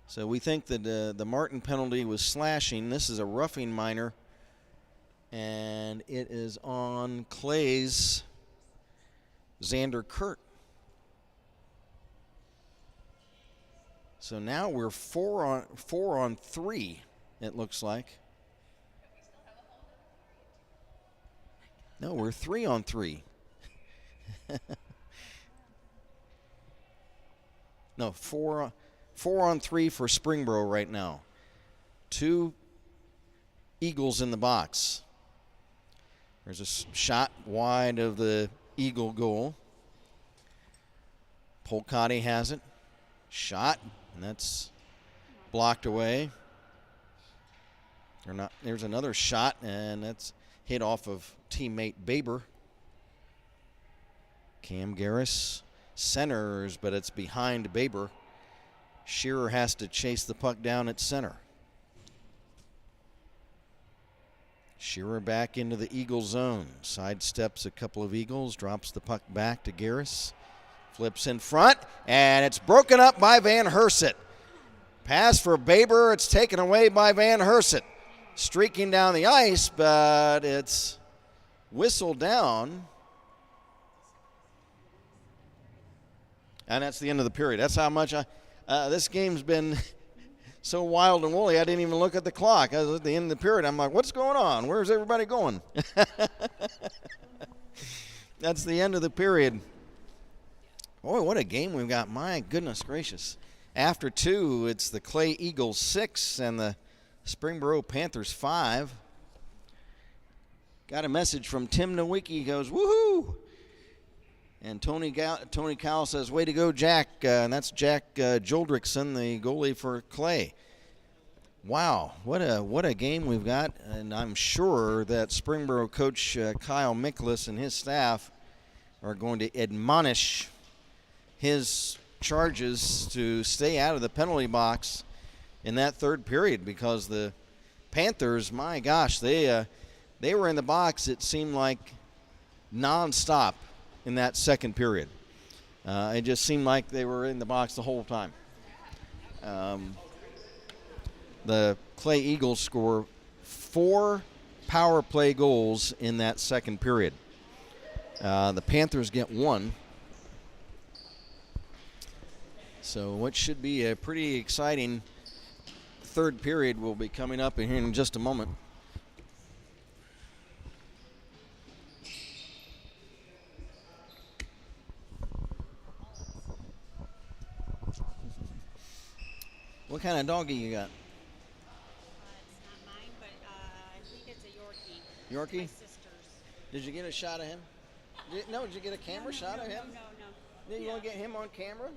So we think that the Martin penalty was slashing. This is a roughing minor. And it is on Clay's Xander Kurt. So now we're 4 on 3, it looks like. No, we're 3 on 3. No, 4 on 3 for Springboro right now. 2 Eagles in the box. There's a shot wide of the Eagle goal. Polcati has it. Shot, and that's blocked away. There's another shot, and that's hit off of teammate Baber. Cam Garris centers, but it's behind Baber. Shearer has to chase the puck down at center. Shearer back into the Eagle zone. Sidesteps a couple of Eagles, drops the puck back to Garris. Flips in front, and it's broken up by Van Herset. Pass for Baber, it's taken away by Van Herset. Streaking down the ice, but it's whistled down. And that's the end of the period. That's how much this game's been so wild and woolly, I didn't even look at the clock. I was at the end of the period. I'm like, what's going on? Where's everybody going? That's the end of the period. Boy, what a game we've got. My goodness gracious. After 2, it's the Clay Eagles 6 and the Springboro Panthers 5. Got a message from Tim Nowicki. He goes, woohoo! And Tony Cowell says, way to go, Jack. And that's Jack Joldrickson, the goalie for Clay. Wow, what a game we've got. And I'm sure that Springboro coach Kyle Miklas and his staff are going to admonish his charges to stay out of the penalty box in that third period, because the Panthers, my gosh, they were in the box, it seemed like, nonstop in that second period. It just seemed like they were in the box the whole time. The Clay Eagles score 4 power play goals in that second period. The Panthers get 1. So what should be a pretty exciting third period will be coming up in here in just a moment. What kind of doggy you got? It's not mine, but I think it's a Yorkie. Yorkie? My sister's. Did you get a shot of him? Did you get a camera shot of him? No. Did you want to get him on camera?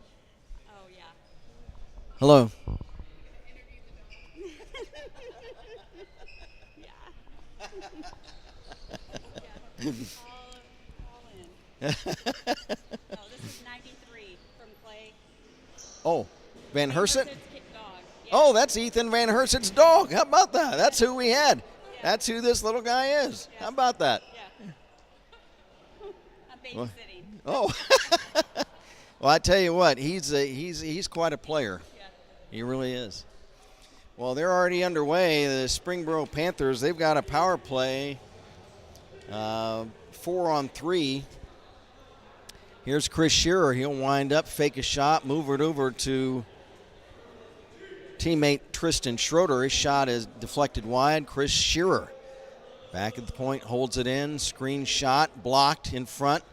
Oh, yeah. Hello. Yeah. all in. No, this is 93 from Clay. Oh, Van Herset? Dog. Yeah. Oh, that's Ethan Van Herset's dog. How about that? That's who we had. Yeah. That's who this little guy is. Yeah. How about that? Yeah. I'm babysitting. Oh. Well, I tell you what, he's quite a player. Yeah. He really is. Well, they're already underway. The Springboro Panthers, they've got a power play, 4-on-3. Here's Chris Shearer. He'll wind up, fake a shot, move it over to teammate Tristan Schroeder. His shot is deflected wide. Chris Shearer back at the point, holds it in. Screen shot, blocked in front.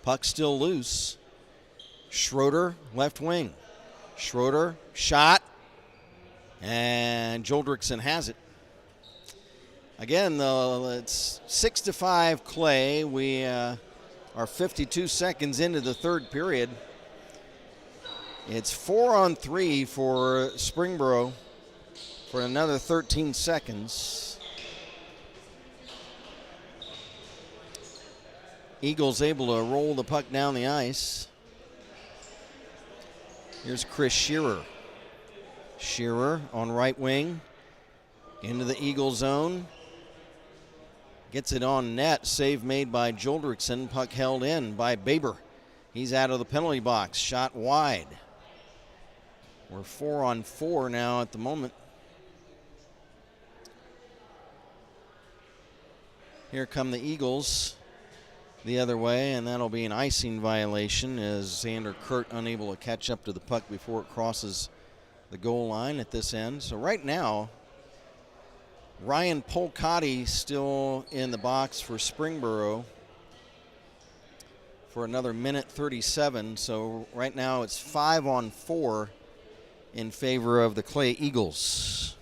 Puck still loose. Schroeder, left wing. Schroeder, shot. And Joldrickson has it. Again, though, it's 6-5 Clay. We are 52 seconds into the third period. It's 4-on-3 for Springboro for another 13 seconds. Eagles able to roll the puck down the ice. Here's Chris Shearer. Shearer on right wing into the Eagle zone. Gets it on net. Save made by Joldrickson. Puck held in by Baber. He's out of the penalty box. Shot wide. We're 4-on-4 now at the moment. Here come the Eagles the other way, and that'll be an icing violation as Xander Kurt unable to catch up to the puck before it crosses the goal line at this end. So right now, Ryan Polcotti still in the box for Springboro for another minute 37. So right now it's 5-on-4 in favor of the Clay Eagles.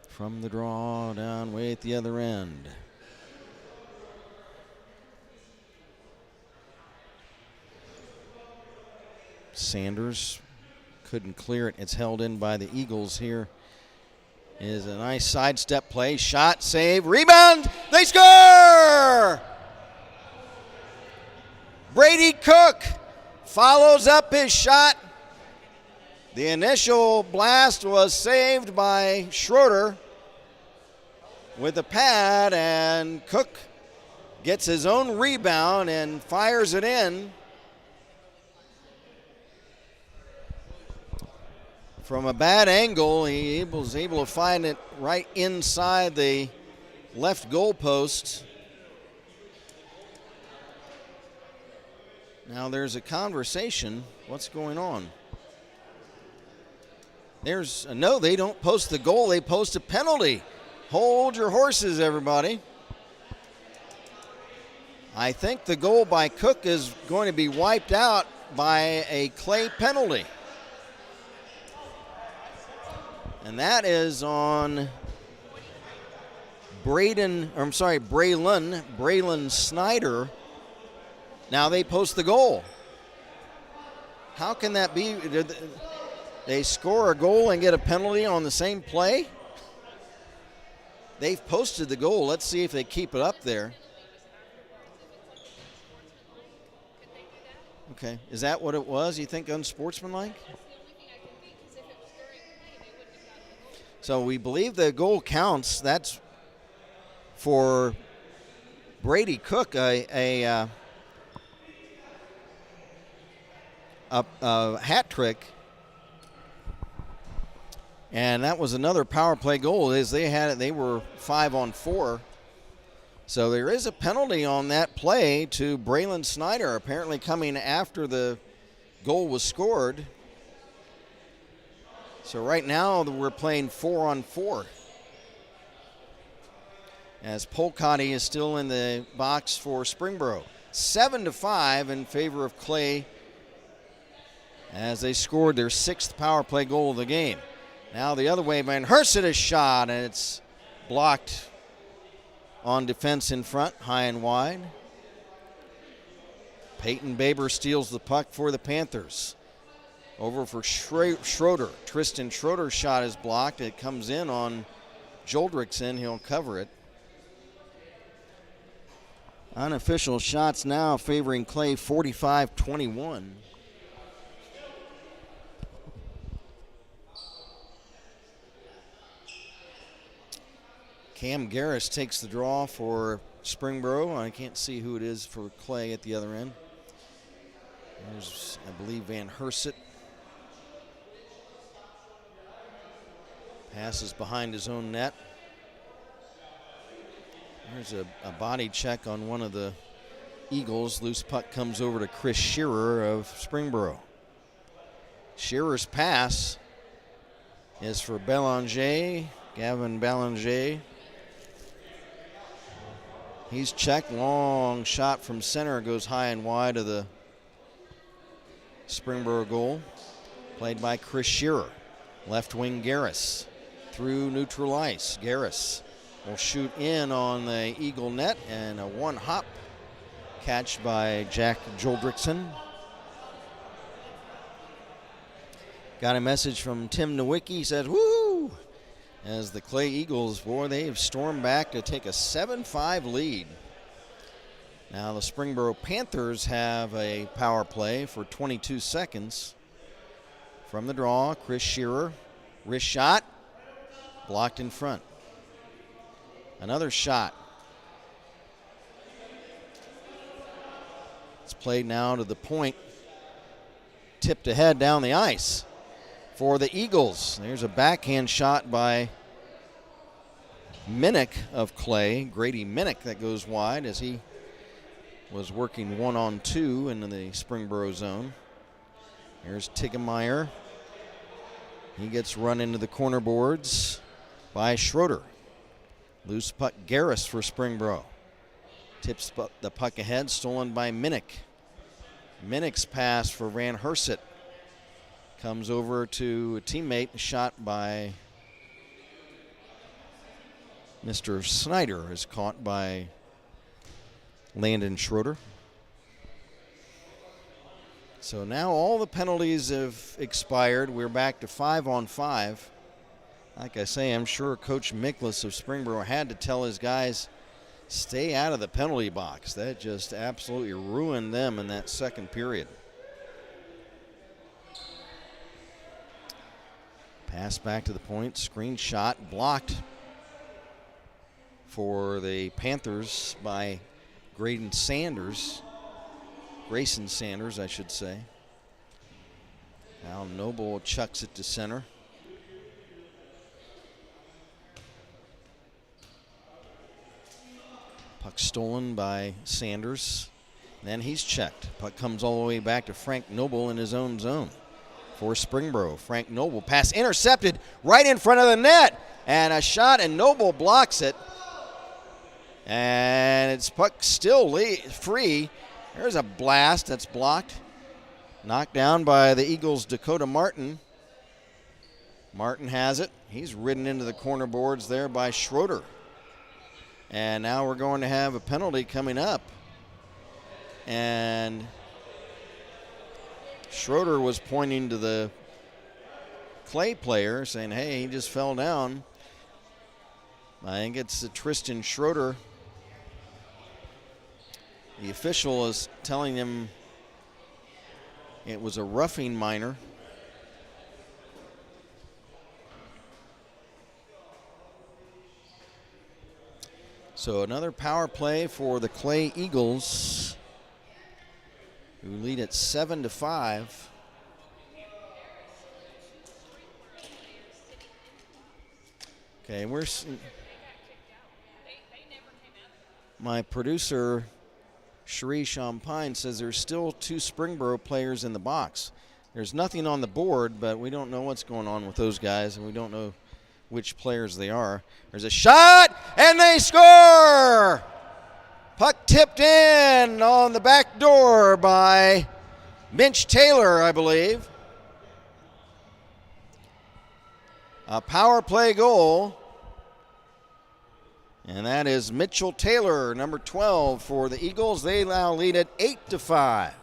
From the draw down way at the other end. Sanders couldn't clear it. It's held in by the Eagles. Here is a nice sidestep play. Shot, save, rebound. They score! Brady Cook follows up his shot. The initial blast was saved by Schroeder with a pad, and Cook gets his own rebound and fires it in. From a bad angle, he was able to find it right inside the left goal post. Now there's a conversation. What's going on? No, they don't post the goal. They post a penalty. Hold your horses, everybody. I think the goal by Cook is going to be wiped out by a Clay penalty. And that is on Braylon Snyder. Now they post the goal. How can that be? Did they score a goal and get a penalty on the same play? They've posted the goal. Let's see if they keep it up there. Okay, is that what it was? You think unsportsmanlike? So we believe the goal counts. That's for Brady Cook, a hat trick. And that was another power play goal. They were 5-on-4. So there is a penalty on that play to Braylon Snyder, apparently coming after the goal was scored. So right now we're playing 4-on-4. As Polcotti is still in the box for Springboro. 7-5 in favor of Clay as they scored their 6th power play goal of the game. Now the other way, Van Herset is shot, and it's blocked on defense in front, high and wide. Peyton Baber steals the puck for the Panthers. Over for Schroeder. Tristan Schroeder's shot is blocked. It comes in on Joldrickson. He'll cover it. Unofficial shots now favoring Clay, 45-21. Cam Garris takes the draw for Springboro. I can't see who it is for Clay at the other end. There's, I believe, Van Herset. Passes behind his own net. There's a body check on one of the Eagles. Loose puck comes over to Chris Shearer of Springboro. Shearer's pass is for Belanger, Gavin Belanger. He's checked, long shot from center, goes high and wide of the Springboro goal. Played by Chris Shearer. Left wing Garris through neutral ice. Garris will shoot in on the Eagle net, and a one-hop catch by Jack Joldrickson. Got a message from Tim Nowicki. He says, woo! As the Clay Eagles, boy, they have stormed back to take a 7-5 lead. Now the Springboro Panthers have a power play for 22 seconds. From the draw, Chris Shearer, wrist shot, blocked in front. Another shot. It's played now to the point, tipped ahead down the ice for the Eagles. There's a backhand shot by Minnick of Clay, Grady Minnick, that goes wide as he was working 1-on-2 in the Springboro zone. Here's Tiggemeyer. He gets run into the corner boards by Schroeder. Loose puck Garris for Springboro. Tips the puck ahead, stolen by Minnick. Minnick's pass for Van Herset. Comes over to a teammate, shot by Mr. Snyder, is caught by Landon Schroeder. So now all the penalties have expired. We're back to 5-on-5. Like I say, I'm sure Coach Miklas of Springboro had to tell his guys, stay out of the penalty box. That just absolutely ruined them in that second period. Pass back to the point, screen shot, blocked for the Panthers by Grayson Sanders, I should say. Now Noble chucks it to center. Puck stolen by Sanders. Then he's checked. Puck comes all the way back to Frank Noble in his own zone for Springboro. Frank Noble, pass intercepted right in front of the net. And a shot, and Noble blocks it. And it's puck still free. There's a blast that's blocked. Knocked down by the Eagles' Dakota Martin. Martin has it. He's ridden into the corner boards there by Schroeder. And now we're going to have a penalty coming up. And Schroeder was pointing to the Clay player saying, hey, he just fell down. I think it's Tristan Schroeder. The official is telling him it was a roughing minor. So another power play for the Clay Eagles, who lead at 7-5. Okay, my producer, Cherie Champagne, says there's still 2 Springboro players in the box. There's nothing on the board, but we don't know what's going on with those guys, and we don't know which players they are. There's a shot, and they score! Puck tipped in on the back door by Mitch Taylor, I believe. A power play goal. And that is Mitchell Taylor, number 12 for the Eagles. They now lead it 8-5.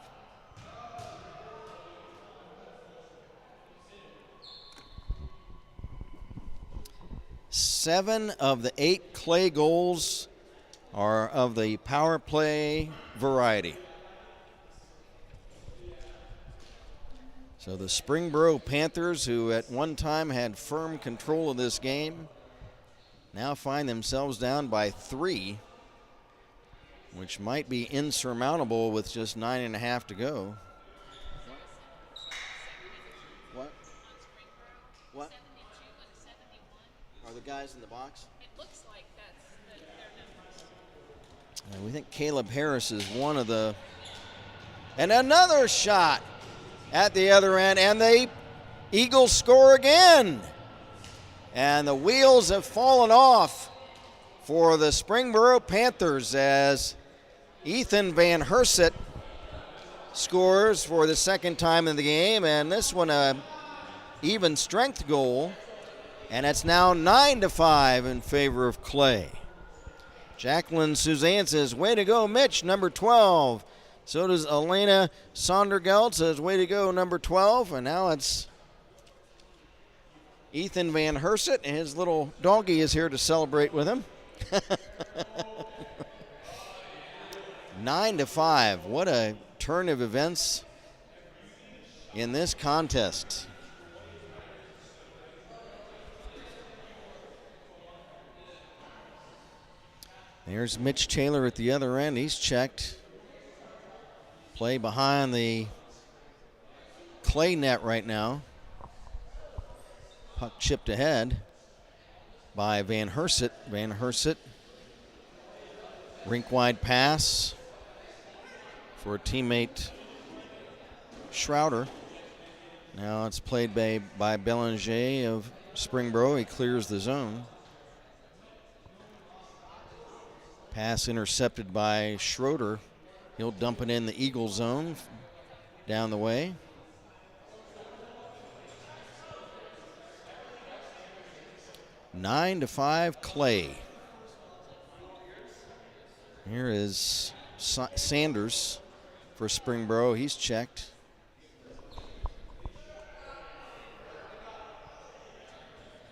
Seven of the 8 Clay goals are of the power play variety. So the Springboro Panthers, who at one time had firm control of this game, now find themselves down by 3, which might be insurmountable with just 9.5 to go. What? What? Are the guys in the box? It looks like that's their numbers. And we think Caleb Harris is one of the. And another shot at the other end, and the Eagles score again. And the wheels have fallen off for the Springboro Panthers as Ethan Van Herset scores for the second time in the game, and this one a even strength goal. And it's now 9-5 in favor of Clay. Jacqueline Suzanne says, way to go, Mitch, number 12. So does Elena Sondergeld, says, way to go, number 12. And now it's Ethan Van Herset, and his little doggy is here to celebrate with him. 9-5. What a turn of events in this contest. There's Mitch Taylor at the other end. He's checked. Play behind the Clay net right now. Puck chipped ahead by Van Herset. Van Herset. Rink-wide pass for a teammate, Schroeder. Now it's played by Belanger of Springboro. He clears the zone. Pass intercepted by Schroeder. He'll dump it in the Eagle zone down the way. 9-5 Clay. Here is Sanders for Springboro. He's checked.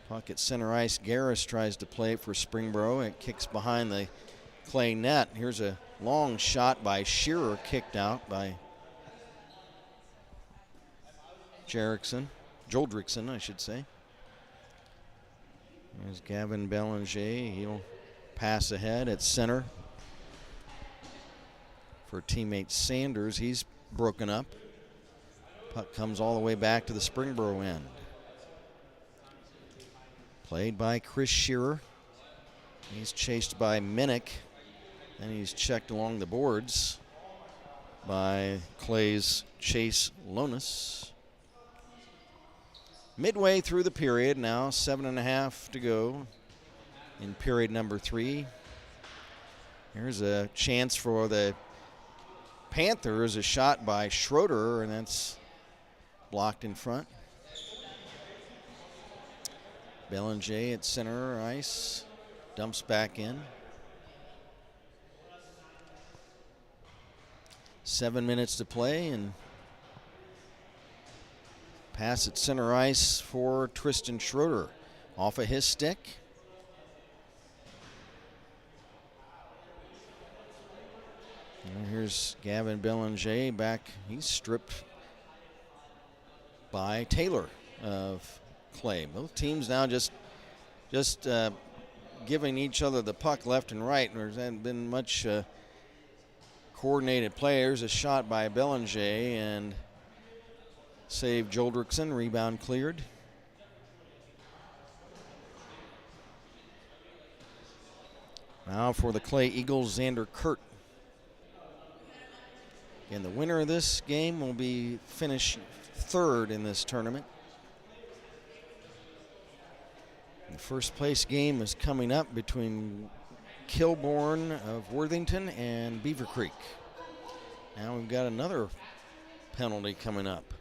Puck at center ice. Garris tries to play it for Springboro. It kicks behind the clay net. Here's a long shot by Shearer, kicked out by Joldrickson, I should say. There's Gavin Belanger. He'll pass ahead at center for teammate Sanders. He's broken up. Puck comes all the way back to the Springboro end. Played by Chris Shearer. He's chased by Minnick, and he's checked along the boards by Clay's Chase Lonis. Midway through the period now, 7.5 to go in period number 3. Here's a chance for the Panthers, a shot by Schroeder, and that's blocked in front. Belanger at center ice, dumps back in. 7 minutes to play, and pass at center ice for Tristan Schroeder. Off of his stick. And here's Gavin Belanger back. He's stripped by Taylor of Clay. Both teams now just giving each other the puck left and right. There hasn't been much coordinated players. A shot by Belanger and save Joldrickson. Rebound cleared. Now for the Clay Eagles, Xander Kurt. And the winner of this game will be finish third in this tournament. The first place game is coming up between Kilbourne of Worthington and Beaver Creek. Now we've got another penalty coming up.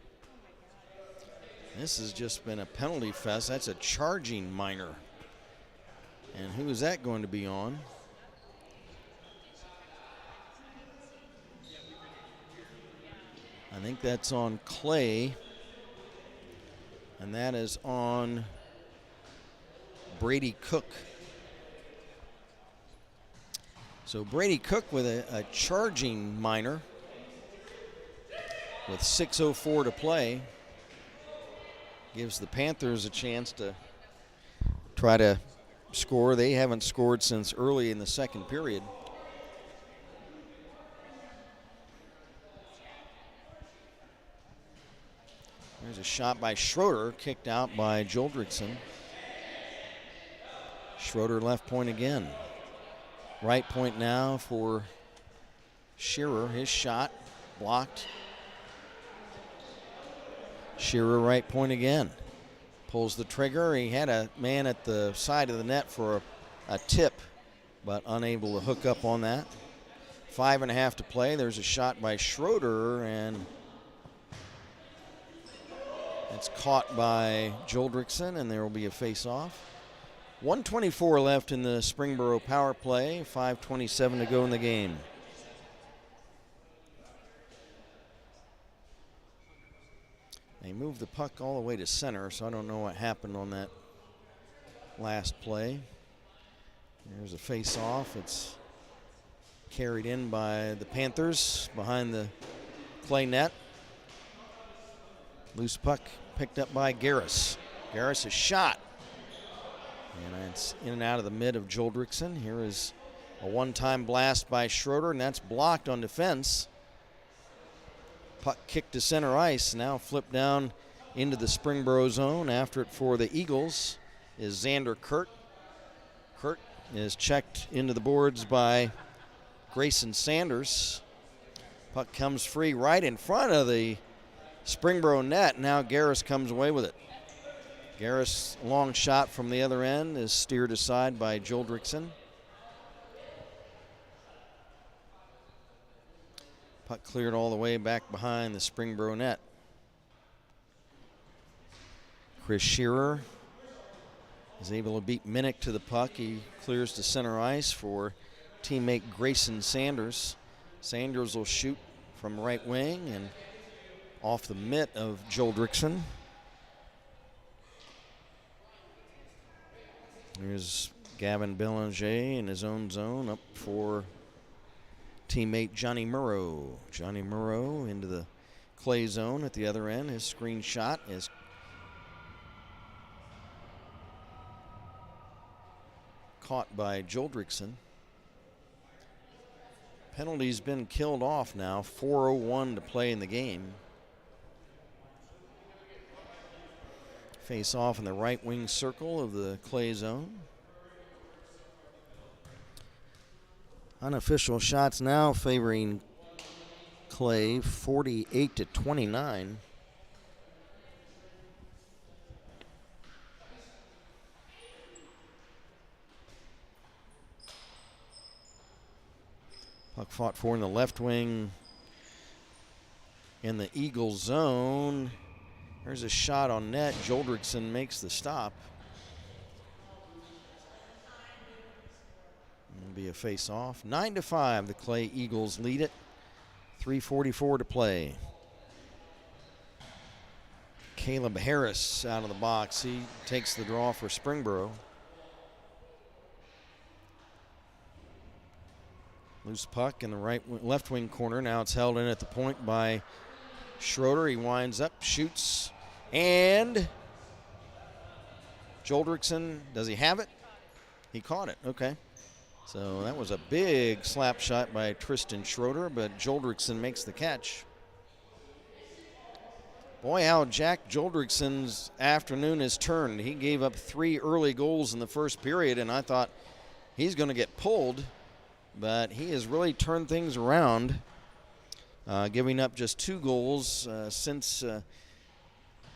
This has just been a penalty fest. That's a charging minor. And who is that going to be on? I think that's on Clay. And that is on Brady Cook. So Brady Cook with a charging minor with 6:04 to play gives the Panthers a chance to try to score. They haven't scored since early in the second period. There's a shot by Schroeder, kicked out by Joldrickson. Schroeder left point again. Right point now for Shearer. His shot blocked. Shearer right point again. Pulls the trigger. He had a man at the side of the net for a tip, but unable to hook up on that. 5.5 to play. There's a shot by Schroeder, and it's caught by Joldrickson, and there will be a face-off. 1:24 left in the Springboro power play. 5:27 to go in the game. They moved the puck all the way to center, so I don't know what happened on that last play. There's a face-off. It's carried in by the Panthers behind the Clay net. Loose puck picked up by Garris. Garris, a shot. And it's in and out of the mid of Joldrickson. Here is a one-time blast by Schroeder, and that's blocked on defense. Puck kicked to center ice, now flipped down into the Springboro zone. After it for the Eagles is Xander Kurt. Kurt is checked into the boards by Grayson Sanders. Puck comes free right in front of the Springboro net. Now Garris comes away with it. Garris, long shot from the other end, is steered aside by Joldrickson. Puck cleared all the way back behind the Springboro net. Chris Shearer is able to beat Minnick to the puck. He clears to center ice for teammate Grayson Sanders. Sanders will shoot from right wing and off the mitt of Joldrickson. Here's Gavin Belanger in his own zone up for teammate Johnny Murrow. Johnny Murrow into the clay zone at the other end. His screen shot is caught by Joldrickson. Penalty's been killed off now. 4:01 to play in the game. Face off in the right wing circle of the clay zone. Unofficial shots now favoring Clay, 48-29. Puck fought for in the left wing in the Eagles zone. There's a shot on net. Joldrickson makes the stop. It'll be a face-off. 9-5, the Clay Eagles lead it. 3:44 to play. Caleb Harris out of the box. He takes the draw for Springboro. Loose puck in the left wing corner. Now it's held in at the point by Schroeder. He winds up, shoots, and Joldrickson, does he have it? He caught it. Okay. So that was a big slap shot by Tristan Schroeder, but Joldrickson makes the catch. Boy, how Jack Joldrickson's afternoon has turned. He gave up 3 early goals in the first period, and I thought he's going to get pulled, but he has really turned things around, giving up just 2 goals since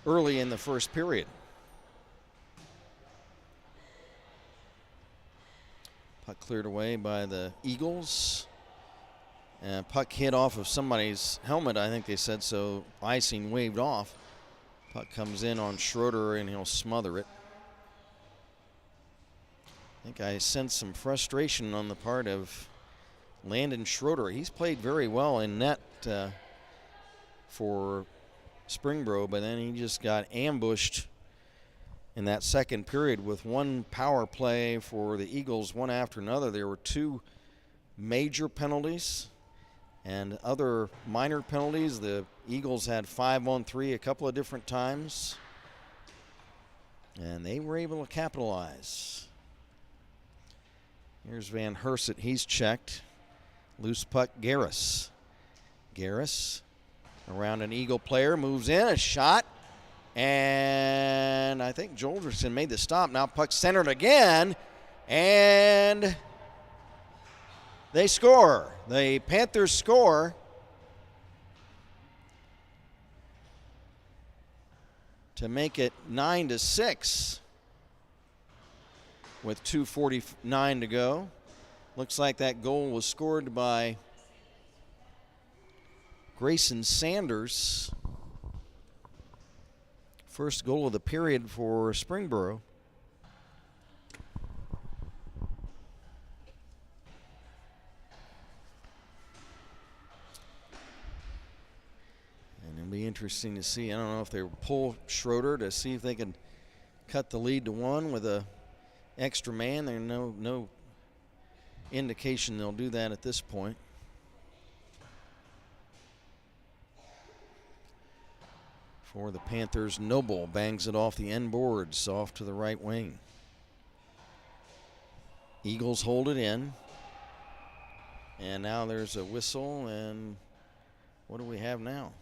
early in the first period. Puck cleared away by the Eagles. Puck hit off of somebody's helmet, I think they said, so icing waved off. Puck comes in on Schroeder and he'll smother it. I think I sensed some frustration on the part of Landon Schroeder. He's played very well in net for Springboro, but then he just got ambushed in that second period with one power play for the Eagles, one after another. There were 2 major penalties and other minor penalties. The Eagles had 5-on-3 a couple of different times, and they were able to capitalize. Here's Van Herset. He's checked. Loose puck, Garris. Garris around an Eagle player, moves in, a shot. And I think Joldrickson made the stop. Now puck centered again, and they score. The Panthers score. To make it 9-6 with 2:49 to go. Looks like that goal was scored by Grayson Sanders. First goal of the period for Springboro. And it'll be interesting to see. I don't know if they pull Schroeder to see if they can cut the lead to 1 with a extra man. There's no indication they'll do that at this point. For the Panthers, Noble bangs it off the end boards, off to the right wing. Eagles hold it in. And now there's a whistle, and what do we have now?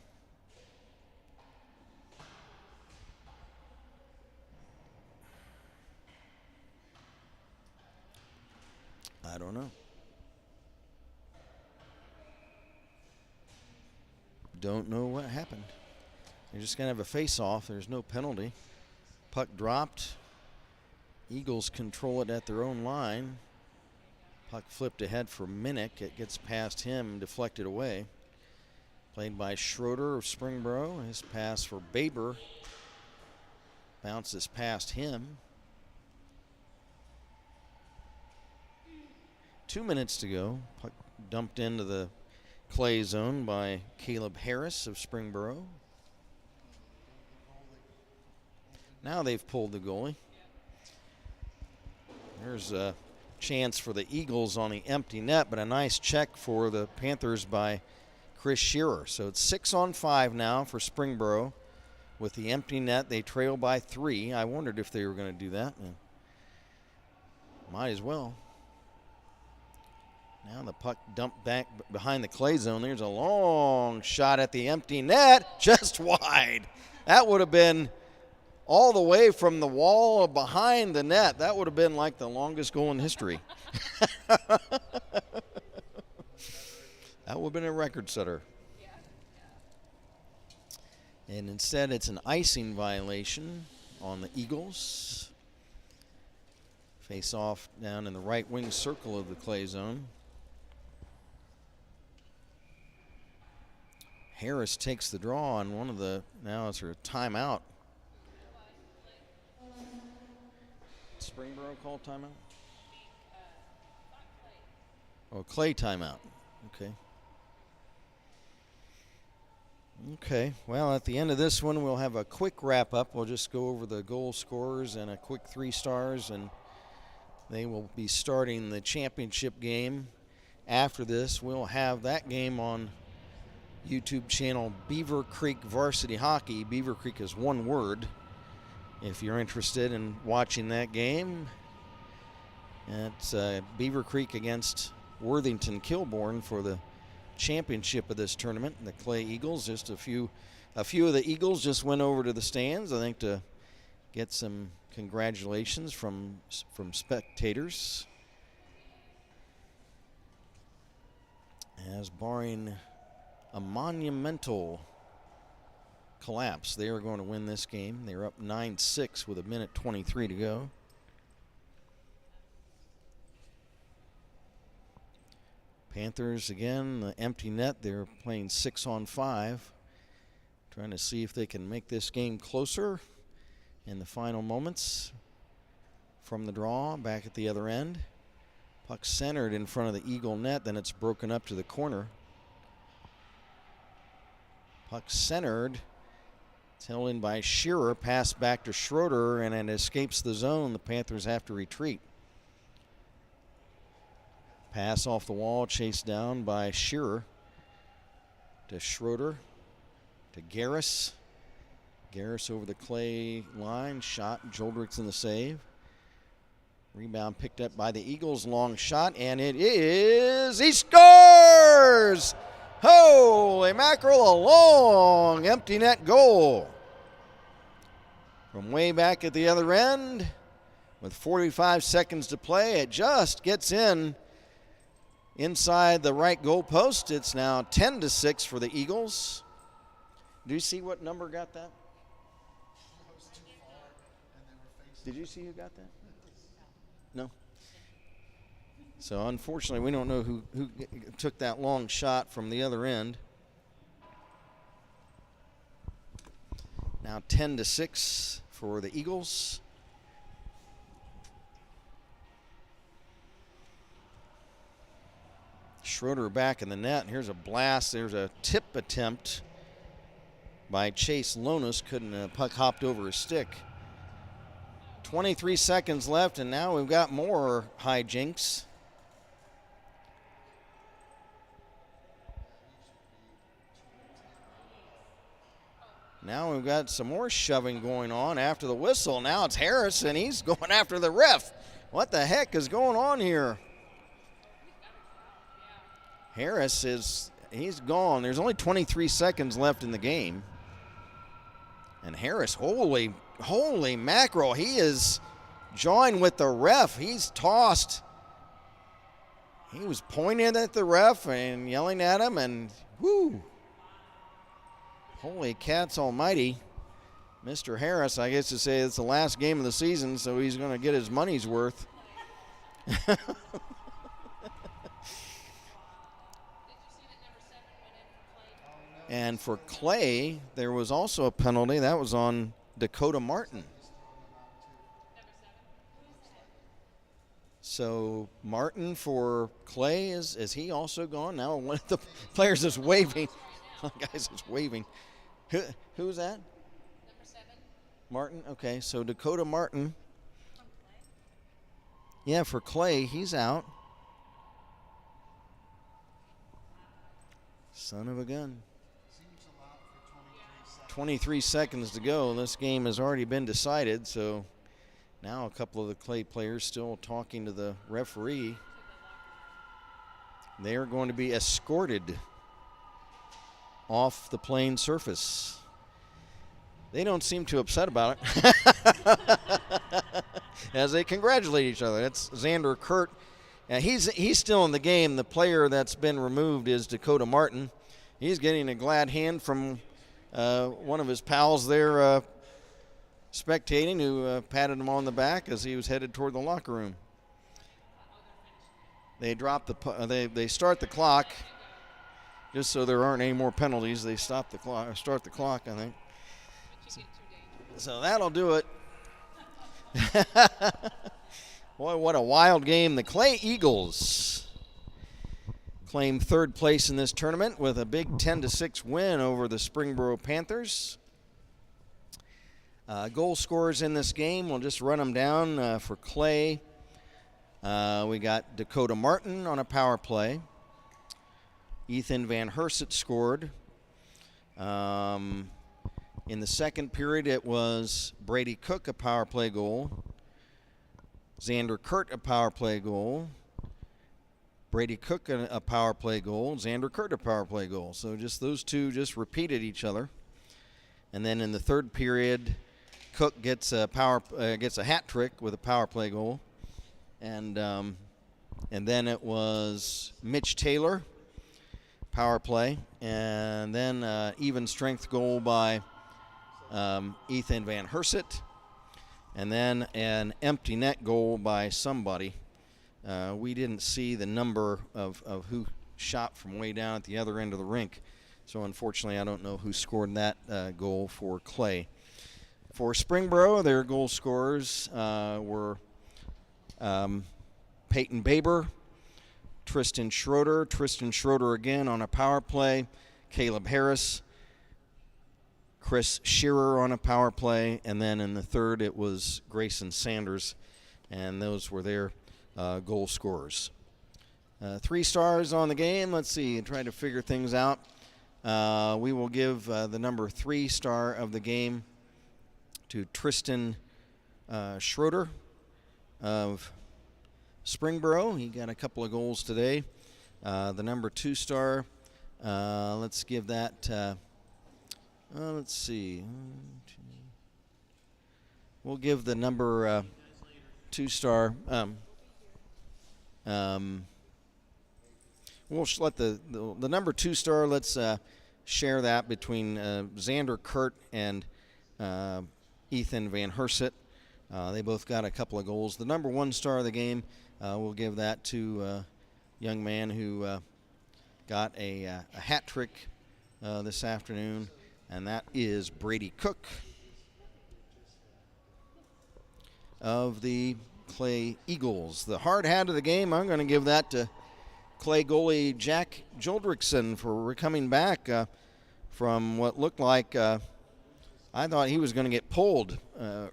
I don't know. Don't know what happened. They're just going to have a face-off. There's no penalty. Puck dropped. Eagles control it at their own line. Puck flipped ahead for Minnick. It gets past him, deflected away. Played by Schroeder of Springboro. His pass for Baber bounces past him. 2 minutes to go. Puck dumped into the clay zone by Caleb Harris of Springboro. Now they've pulled the goalie. There's a chance for the Eagles on the empty net, but a nice check for the Panthers by Chris Shearer. So it's 6-on-5 now for Springboro. With the empty net, they trail by 3. I wondered if they were going to do that. Might as well. Now the puck dumped back behind the clay zone. There's a long shot at the empty net, just wide. That would have been all the way from the wall behind the net. That would have been like the longest goal in history. That would have been a record setter. And instead, it's an icing violation on the Eagles. Face off down in the right wing circle of the clay zone. Harris takes the draw on one of the, now it's a timeout. Springboro called timeout? Oh, Clay timeout. Okay. Okay, well, at the end of this one, we'll have a quick wrap-up. We'll just go over the goal scorers and a quick 3 stars, and they will be starting the championship game. After this, we'll have that game on YouTube channel Beaver Creek Varsity Hockey. Beaver Creek is one word. If you're interested in watching that game, it's Beaver Creek against Worthington Kilbourne for the championship of this tournament. The Clay Eagles, just a few of the Eagles just went over to the stands, I think, to get some congratulations from spectators. As barring a monumental collapse, they are going to win this game. They're up 9-6 with 1:23 to go. Panthers again, the empty net. They're playing 6-on-5, trying to see if they can make this game closer in the final moments. From the draw, back at the other end. Puck centered in front of the Eagle net, then it's broken up to the corner. Puck centered. It's held in by Shearer, pass back to Schroeder, and it escapes the zone. The Panthers have to retreat. Pass off the wall, chased down by Shearer to Schroeder to Garris. Garris over the clay line, shot, Joldrick's in the save. Rebound picked up by the Eagles, long shot, and it is, he scores! Holy mackerel, a long empty net goal. From way back at the other end, with 45 seconds to play, it just gets inside the right goal post. It's now 10-6 for the Eagles. Do you see what number got that? Did you see who got that? No? So unfortunately, we don't know who took that long shot from the other end. Now 10-6 for the Eagles. Schroeder back in the net. Here's a blast. There's a tip attempt by Chase Lonis. Couldn't, puck hopped over his stick. 23 seconds left, and now we've got more hijinks. Now we've got some more shoving going on after the whistle. Now it's Harris, and he's going after the ref. What the heck is going on here? Harris he's gone. There's only 23 seconds left in the game. And Harris, holy mackerel, he is jawing with the ref. He's tossed. He was pointing at the ref and yelling at him, and whoo. Holy cats almighty. Mr. Harris, I guess to say it's the last game of the season, so he's going to get his money's worth. And for Clay, there was also a penalty. That was on Dakota Martin. So Martin for Clay, is he also gone? Now one of the players is waving. Guys, is waving. Who's that? Number 7. Martin, okay. So Dakota Martin. Yeah, for Clay, he's out. Son of a gun. 23 seconds to go. This game has already been decided, so now a couple of the Clay players still talking to the referee. They are going to be escorted off the playing surface. They don't seem too upset about it as they congratulate each other. That's Xander Kurt. He's still in the game. The player that's been removed is Dakota Martin. He's getting a glad hand from one of his pals there spectating, who patted him on the back as he was headed toward the locker room. They drop they start the clock just so there aren't any more penalties. They start the clock, I think. So that'll do it. Boy, what a wild game. The Clay Eagles claim third place in this tournament with a big 10-6 win over the Springboro Panthers. Goal scorers in this game, we'll just run them down. For Clay, we got Dakota Martin on a power play. Ethan Van Herset scored. In the second period, it was Brady Cook, a power play goal. Xander Kurt, a power play goal. Brady Cook, a power play goal. Xander Kurt, a power play goal. So just those two just repeated each other. And then in the third period, Cook gets a hat trick with a power play goal. And then it was Mitch Taylor, power play. And then even strength goal by Ethan Van Herset, and then an empty net goal by somebody. We didn't see the number of who shot from way down at the other end of the rink, so unfortunately I don't know who scored that goal for Clay. For Springboro, their goal scorers were Peyton Baber, Tristan Schroeder again on a power play, Caleb Harris, Chris Shearer on a power play, and then in the third it was Grayson Sanders, and those were their goal scorers. 3 stars on the game. Let's see, try to figure things out. We will give the number 3 star of the game to Tristan Schroeder of Springboro. He got a couple of goals today. The number 2 star, let's give that... let's see. We'll give the number 2 star. We'll let the number 2 star. Let's share that between Xander Kurt and Ethan Van Herset. They both got a couple of goals. The number 1 star of the game, we'll give that to a young man who got a hat trick this afternoon. And that is Brady Cook of the Clay Eagles. The hard hat of the game, I'm going to give that to Clay goalie Jack Joldrickson for coming back from what looked like, I thought he was going to get pulled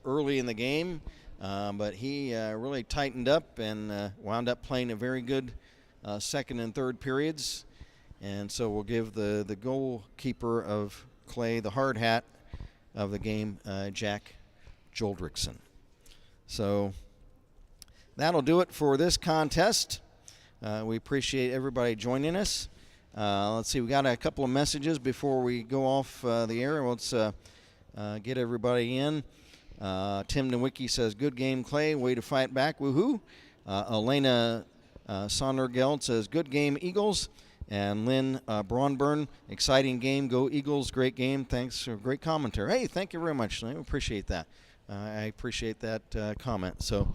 early in the game, but he really tightened up and wound up playing a very good second and third periods. And so we'll give the goalkeeper of Clay the hard hat of the game, Jack Joldrickson. So that'll do it for this contest. We appreciate everybody joining us. Let's see, we got a couple of messages before we go off the air. Let's get everybody in. Tim Nowicki says, good game, Clay. Way to fight back. Woohoo. Elena Sondergeld says, good game, Eagles. And Lynn Braunburn, exciting game. Go Eagles. Great game. Thanks for great commentary. Hey, thank you very much. I appreciate that. I appreciate that comment. So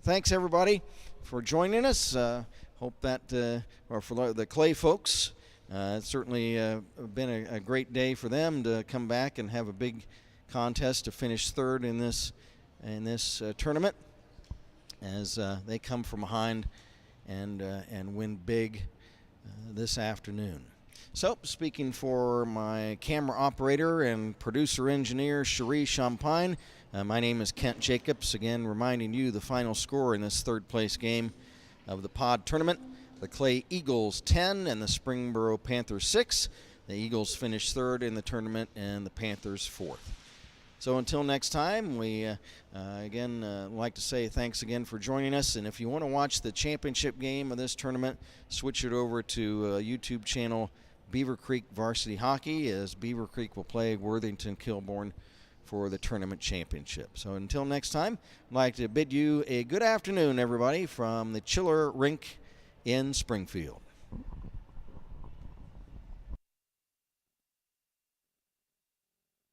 thanks, everybody, for joining us. Hope that, or for the Clay folks, it's certainly been a great day for them to come back and have a big contest to finish third in this tournament as they come from behind and win big this afternoon. So, speaking for my camera operator and producer engineer, Cherie Champagne, My name is Kent Jacobs, again reminding you the final score in this third place game of the pod tournament. The Clay Eagles 10 and the Springboro Panthers 6. The Eagles finished third in the tournament and the Panthers fourth. So until next time, we again like to say thanks again for joining us. And if you want to watch the championship game of this tournament, switch it over to YouTube channel Beaver Creek Varsity Hockey, as Beaver Creek will play Worthington Kilbourne for the tournament championship. So until next time, I'd like to bid you a good afternoon, everybody, from the Chiller Rink in Springfield.